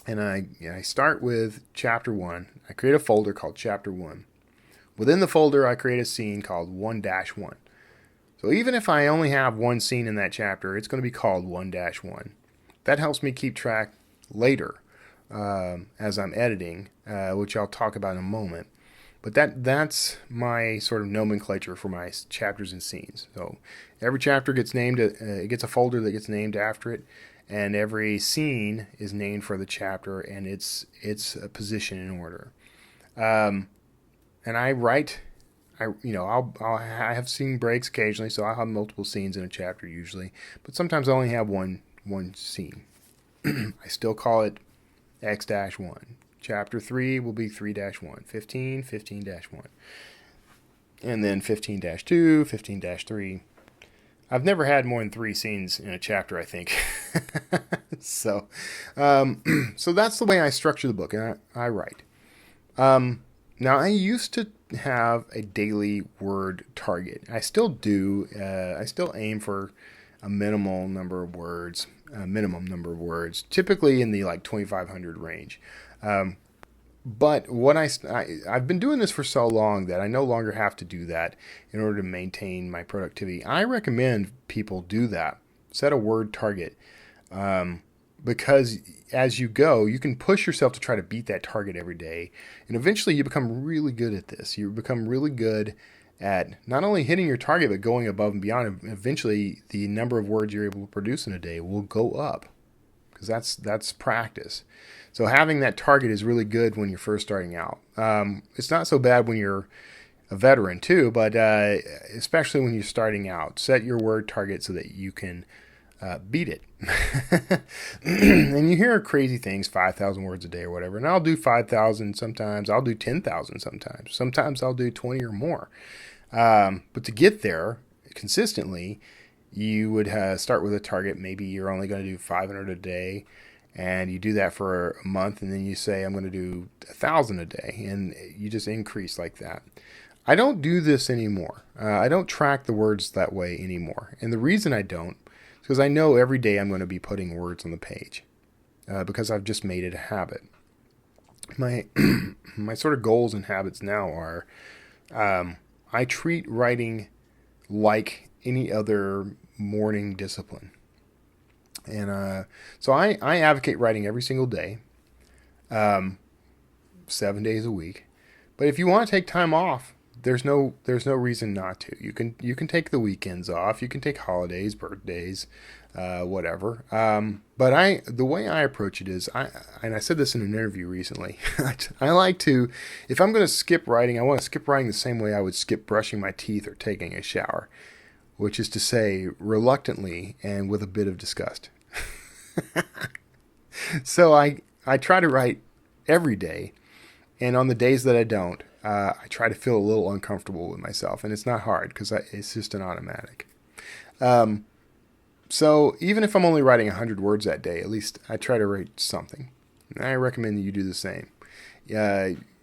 and I start with chapter 1. I create a folder called chapter 1. Within the folder, I create a scene called 1-1. So even if I only have one scene in that chapter, it's going to be called 1-1. That helps me keep track later as I'm editing, which I'll talk about in a moment. But that's my sort of nomenclature for my chapters and scenes. So every chapter gets named, it gets a folder that gets named after it, and every scene is named for the chapter and its position in order. And I write, I'll have scene breaks occasionally, so I'll have multiple scenes in a chapter usually, but sometimes I only have one scene. I still call it X-1. Chapter 3 will be 3-1, 15, 15-1, and then 15-2, 15-3. I've never had more than 3 scenes in a chapter, I think. So that's the way I structure the book, and I write. Now, I used to have a daily word target. I still do. I still aim for a minimum number of words, typically in the 2,500 range. But what I've been doing this for so long that I no longer have to do that in order to maintain my productivity. I recommend people do that. Set a word target. Because as you go, you can push yourself to try to beat that target every day. And eventually you become really good at this. You become really good at not only hitting your target, but going above and beyond. And eventually the number of words you're able to produce in a day will go up. Because that's practice. So having that target is really good when you're first starting out. It's not so bad when you're a veteran too, but especially when you're starting out. Set your word target so that you can beat it. And you hear crazy things, 5,000 words a day or whatever. And I'll do 5,000 sometimes. I'll do 10,000 sometimes. Sometimes I'll do 20 or more. But to get there consistently, you would start with a target. Maybe you're only going to do 500 a day. And you do that for a month. And then you say, I'm going to do 1,000 a day. And you just increase like that. I don't do this anymore. I don't track the words that way anymore. And the reason I don't, because I know every day I'm going to be putting words on the page because I've just made it a habit. My sort of goals and habits now are I treat writing like any other morning discipline. And so I advocate writing every single day, 7 days a week. But if you want to take time off, there's no reason not to. You can take the weekends off. You can take holidays, birthdays, whatever. But the way I approach it is, and I said this in an interview recently, I like to, if I'm going to skip writing, I want to skip writing the same way I would skip brushing my teeth or taking a shower, which is to say, reluctantly and with a bit of disgust. So I try to write every day, and on the days that I don't, I try to feel a little uncomfortable with myself, and it's not hard because it's just an automatic. So even if I'm only writing 100 words that day, at least I try to write something. And I recommend that you do the same.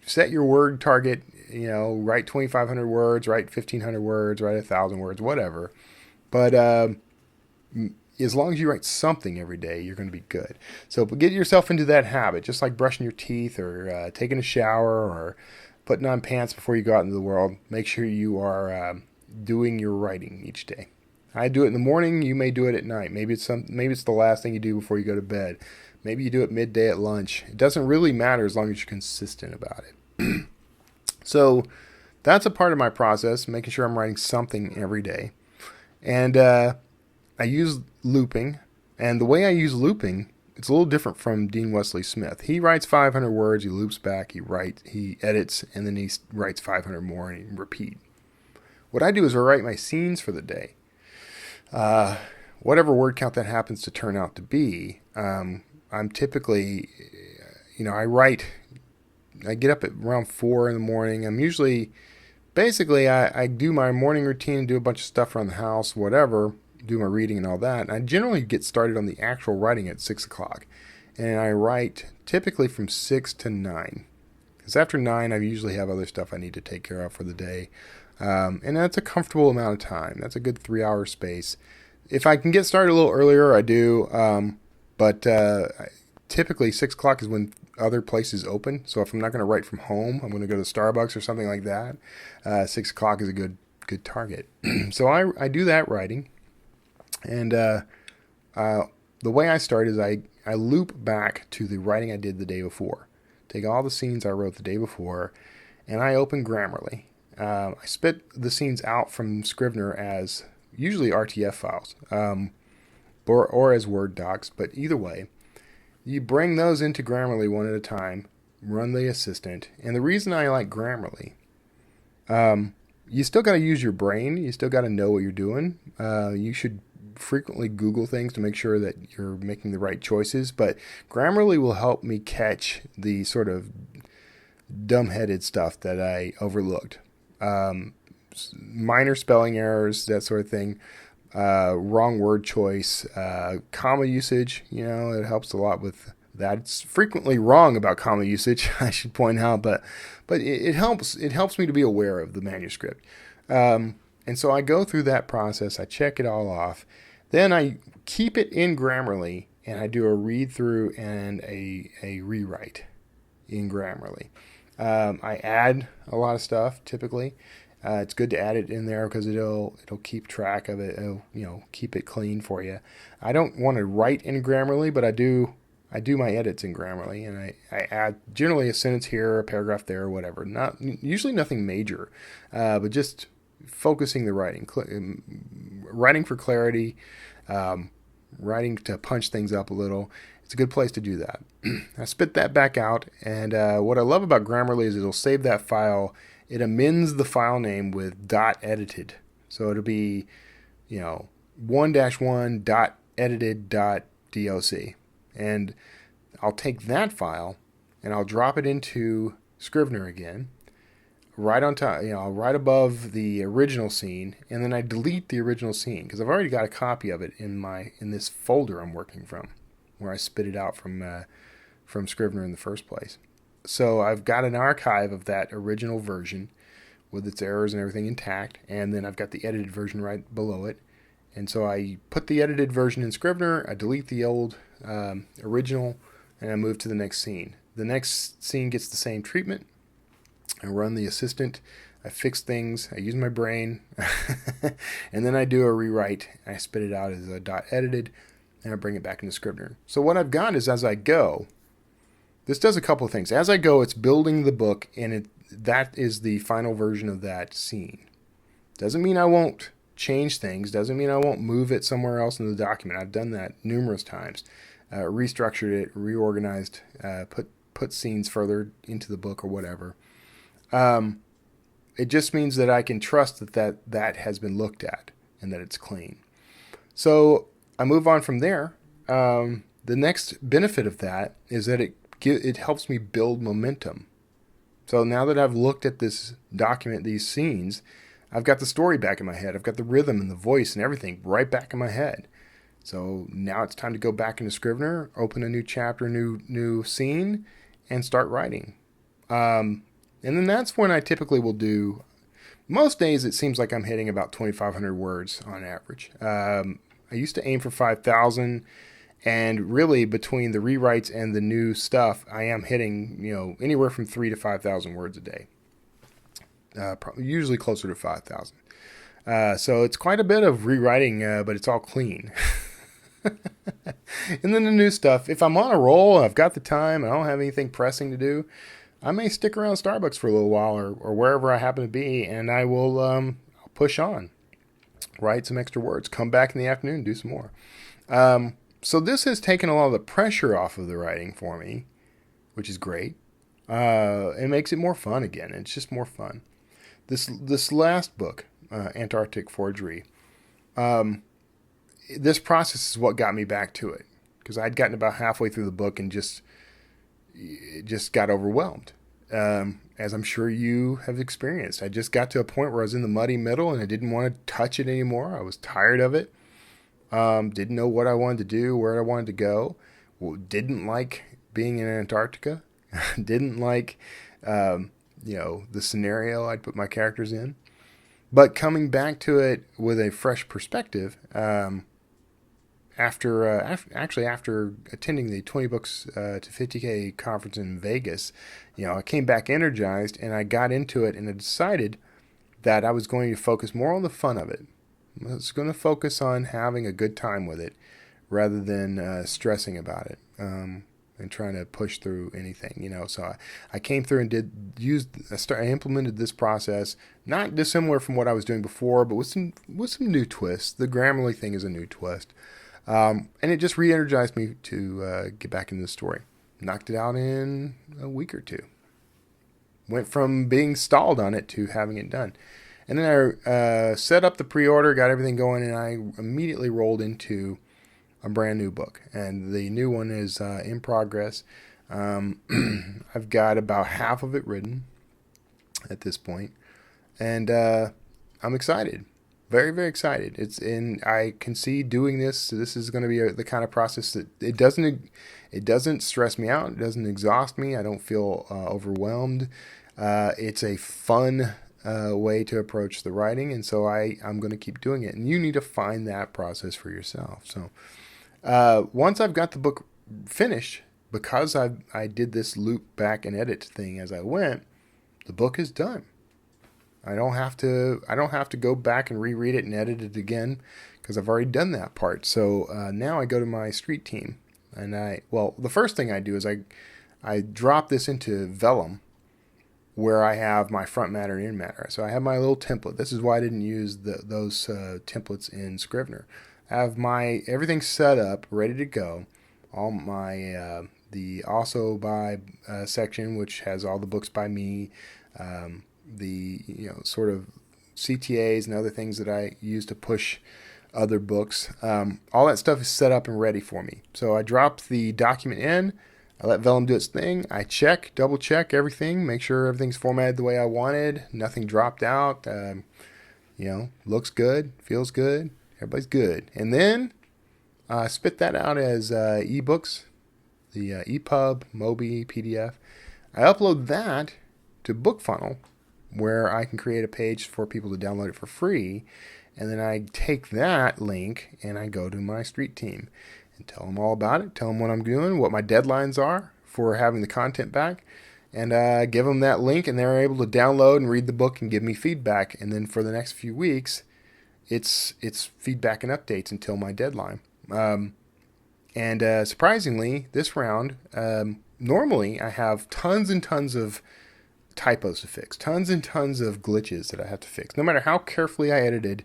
Set your word target, write 2,500 words, write 1,500 words, write 1,000 words, whatever. But as long as you write something every day, you're going to be good. So get yourself into that habit, just like brushing your teeth or taking a shower or putting on pants before you go out into the world. Make sure you are doing your writing each day. I do it in the morning. You may do it at night. Maybe it's the last thing you do before you go to bed. Maybe you do it midday at lunch. It doesn't really matter as long as you're consistent about it. So that's a part of my process, making sure I'm writing something every day. And I use looping. And the way I use looping, it's a little different from Dean Wesley Smith. He writes 500 words, he loops back, he edits, and then he writes 500 more and he repeat. What I do is I write my scenes for the day. Whatever word count that happens to turn out to be, I'm typically, I get up at around 4 in the morning. I'm usually, I do my morning routine, do a bunch of stuff around the house, whatever, do my reading and all that. And I generally get started on the actual writing at 6 o'clock. And I write typically from 6 to 9. Because after 9, I usually have other stuff I need to take care of for the day. And that's a comfortable amount of time. That's a good 3-hour space. If I can get started a little earlier, I do. But typically 6 o'clock is when other places open. So if I'm not going to write from home, I'm going to go to Starbucks or something like that. 6 o'clock is a good target. So I do that writing. And the way I start is I loop back to the writing I did the day before. Take all the scenes I wrote the day before, and I open Grammarly. I spit the scenes out from Scrivener as usually RTF files, or as Word docs, but either way, you bring those into Grammarly one at a time, run the assistant. And the reason I like Grammarly, you still got to use your brain. You still got to know what you're doing. You should frequently Google things to make sure that you're making the right choices, but Grammarly will help me catch the sort of dumbheaded stuff that I overlooked. Minor spelling errors, that sort of thing, wrong word choice, comma usage, it helps a lot with that. It's frequently wrong about comma usage, I should point out, but it helps me to be aware of the manuscript. And so I go through that process, I check it all off, then I keep it in Grammarly, and I do a read through and a rewrite in Grammarly. I add a lot of stuff typically. It's good to add it in there because it'll keep track of it. It'll, keep it clean for you. I don't want to write in Grammarly, but I do my edits in Grammarly, and I add generally a sentence here, a paragraph there, or whatever. Not usually nothing major, but just focusing the writing, writing for clarity, writing to punch things up a little. It's a good place to do that. I spit that back out, and what I love about Grammarly is it'll save that file. It amends the file name with .edited. So it'll be, 1-1 .edited.doc. And I'll take that file and I'll drop it into Scrivener again, right on top, right above the original scene, and then I delete the original scene because I've already got a copy of it in this folder I'm working from, where I spit it out from Scrivener in the first place. So I've got an archive of that original version with its errors and everything intact, and then I've got the edited version right below it. And so I put the edited version in Scrivener, I delete the old original, and I move to the next scene. The next scene gets the same treatment. I run the assistant. I fix things, I use my brain, and then I do a rewrite. I spit it out as a .edited, and I bring it back into Scrivener. So what I've got is, as I go, this does a couple of things. As I go, it's building the book, and that is the final version of that scene. Doesn't mean I won't change things. Doesn't mean I won't move it somewhere else in the document. I've done that numerous times. Restructured it, reorganized, put scenes further into the book or whatever. It just means that I can trust that has been looked at and that it's clean. So I move on from there. The next benefit of that is that it helps me build momentum. So now that I've looked at this document, these scenes, I've got the story back in my head. I've got the rhythm and the voice and everything right back in my head. So now it's time to go back into Scrivener, open a new chapter, new scene, and start writing. And then that's when I typically will do, most days it seems like I'm hitting about 2,500 words on average. I used to aim for 5,000, and really between the rewrites and the new stuff, I am hitting, anywhere from 3,000 to 5,000 words a day. Usually closer to 5,000. So it's quite a bit of rewriting, but it's all clean. And then the new stuff, if I'm on a roll, I've got the time, I don't have anything pressing to do, I may stick around Starbucks for a little while or wherever I happen to be, and I will I'll push on, write some extra words, come back in the afternoon, do some more. So this has taken a lot of the pressure off of the writing for me, which is great. It makes it more fun again. It's just more fun. This last book, Antarctic Forgery, this process is what got me back to it, because I'd gotten about halfway through the book and just got overwhelmed, as I'm sure you have experienced. I just got to a point where I was in the muddy middle and I didn't want to touch it anymore. I was tired of it. Didn't know what I wanted to do, where I wanted to go. Didn't like being in Antarctica. Didn't like, the scenario I'd put my characters in. But coming back to it with a fresh perspective, after attending the 20 Books to 50K conference in Vegas, I came back energized, and I got into it, and I decided that I was going to focus more on the fun of it. I was going to focus on having a good time with it rather than stressing about it and trying to push through anything, So I came through and I implemented this process, not dissimilar from what I was doing before, but with some new twists. The Grammarly thing is a new twist. And it just re-energized me to get back into the story. Knocked it out in a week or two. Went from being stalled on it to having it done. And then I set up the pre-order, got everything going, and I immediately rolled into a brand new book. And the new one is in progress. I've got about half of it written at this point. And I'm excited. Very, very excited. I can see doing this. So this is going to be the kind of process that it doesn't stress me out. It doesn't exhaust me. I don't feel overwhelmed. It's a fun way to approach the writing, and so I'm going to keep doing it. And you need to find that process for yourself. So once I've got the book finished, because I did this loop back and edit thing as I went, the book is done. I don't have to go back and reread it and edit it again, because I've already done that part. So now I go to my street team, and the first thing I do is I drop this into Vellum, where I have my front matter and end matter. So I have my little template. This is why I didn't use those templates in Scrivener. I have everything set up, ready to go. All my the also by section, which has all the books by me, the sort of CTAs and other things that I use to push other books. All that stuff is set up and ready for me. So I drop the document in. I let Vellum do its thing. I double check everything, make sure everything's formatted the way I wanted. Nothing dropped out. Looks good, feels good. Everybody's good. And then I spit that out as ebooks, the EPUB, Mobi, PDF. I upload that to BookFunnel, where I can create a page for people to download it for free. And then I take that link and I go to my street team and tell them all about it, tell them what I'm doing, what my deadlines are for having the content back, and give them that link, and they're able to download and read the book and give me feedback. And then for the next few weeks, it's feedback and updates until my deadline. And surprisingly, this round, normally I have tons and tons of typos to fix, tons and tons of glitches that I have to fix. No matter how carefully I edited,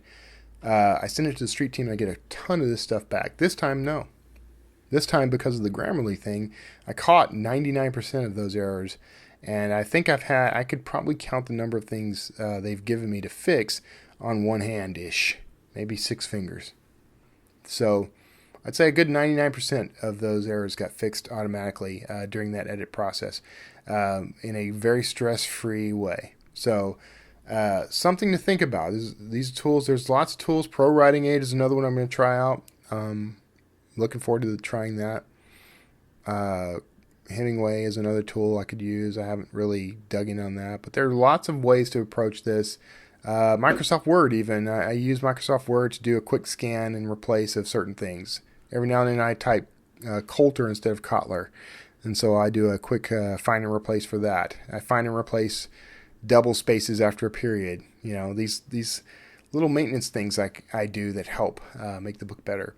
I send it to the street team and I get a ton of this stuff back. This time, no. This time, because of the Grammarly thing, I caught 99% of those errors, and I think I could probably count the number of things they've given me to fix on one hand-ish, maybe 6 fingers. So I'd say a good 99% of those errors got fixed automatically during that edit process in a very stress-free way. So something to think about. These tools, there's lots of tools. Pro Writing Aid is another one I'm going to try out. Looking forward to trying that. Hemingway is another tool I could use. I haven't really dug in on that, but there are lots of ways to approach this. Microsoft Word even. I use Microsoft Word to do a quick scan and replace of certain things. Every now and then I type Coulter instead of Kotler, and so I do a quick find and replace for that. I find and replace double spaces after a period. You know, these little maintenance things I do that help make the book better.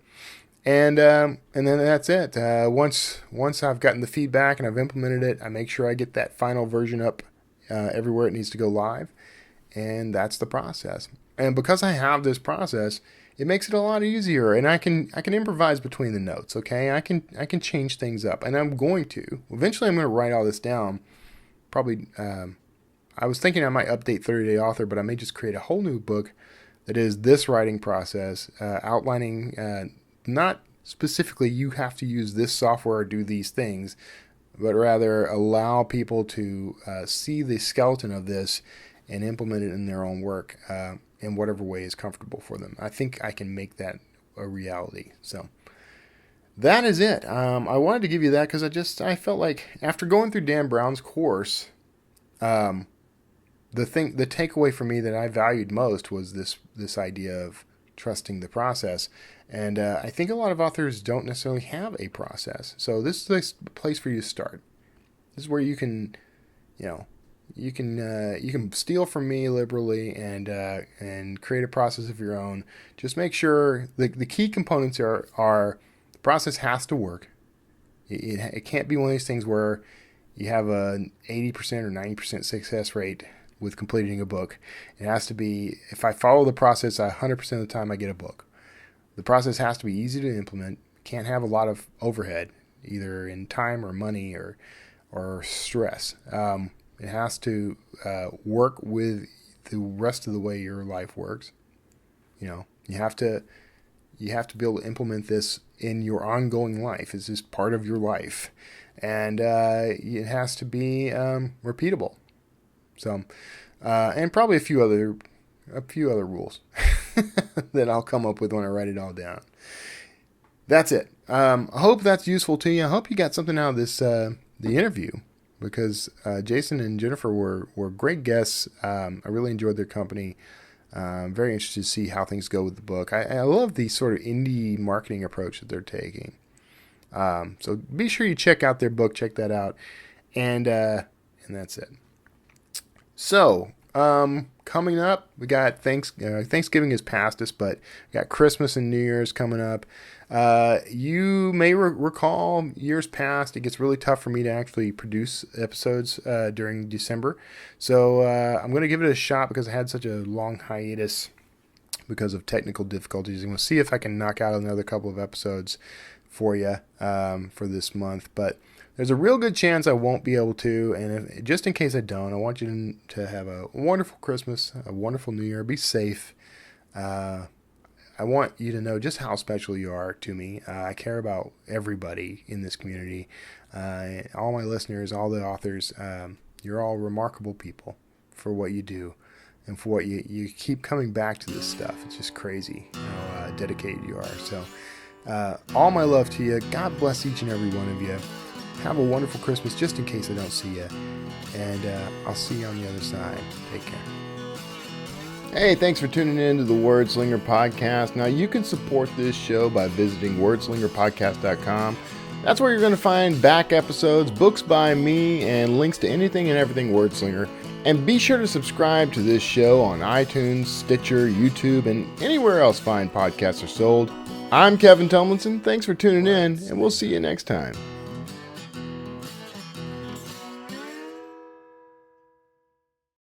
And then that's it. Once I've gotten the feedback and I've implemented it, I make sure I get that final version up everywhere it needs to go live, and that's the process. And because I have this process, it makes it a lot easier, and I can improvise between the notes. Okay, I can change things up, and I'm going to. Eventually, I'm going to write all this down. Probably, I was thinking I might update 30-Day Author, but I may just create a whole new book that is this writing process, outlining. Not specifically you have to use this software or do these things, but rather allow people to see the skeleton of this and implement it in their own work in whatever way is comfortable for them. I think I can make that a reality. So that is it. I wanted to give you that because I felt like after going through Dan Brown's course, the takeaway for me that I valued most was this idea of trusting the process. And I think a lot of authors don't necessarily have a process. So this is a place for you to start. This is where you can, you can steal from me liberally and create a process of your own. Just make sure the key components are the process has to work. It can't be one of these things where you have an 80% or 90% success rate with completing a book. It has to be, if I follow the process 100% of the time, I get a book. The process has to be easy to implement. Can't have a lot of overhead, either in time or money or stress. It has to work with the rest of the way your life works. You have to be able to implement this in your ongoing life. It's just part of your life, and it has to be repeatable. So, and probably a few other rules that I'll come up with when I write it all down. That's it. I hope that's useful to you. I hope you got something out of this the interview, because Jason and Jennifer were great guests. I really enjoyed their company. I'm very interested to see how things go with the book. I love the sort of indie marketing approach that they're taking. So be sure you check out their book. Check that out, and that's it. So, coming up, we got Thanksgiving is past us, but we got Christmas and New Year's coming up. You may recall years past, it gets really tough for me to actually produce episodes during December. So I'm going to give it a shot because I had such a long hiatus because of technical difficulties. I'm going to see if I can knock out another couple of episodes for you for this month. But there's a real good chance I won't be able to, and just in case I don't, I want you to have a wonderful Christmas, a wonderful New Year. Be safe. I want you to know just how special you are to me. I care about everybody in this community, all my listeners, all the authors. You're all remarkable people for what you do and for what you keep coming back to this stuff. It's just crazy how dedicated you are. So all my love to you. God bless each and every one of you. Have a wonderful Christmas, just in case I don't see you. And I'll see you on the other side. Take care. Hey, thanks for tuning in to the Wordslinger podcast. Now, you can support this show by visiting wordslingerpodcast.com. That's where you're going to find back episodes, books by me, and links to anything and everything Wordslinger. And be sure to subscribe to this show on iTunes, Stitcher, YouTube, and anywhere else fine podcasts are sold. I'm Kevin Tomlinson. Thanks for tuning in, and we'll see you next time.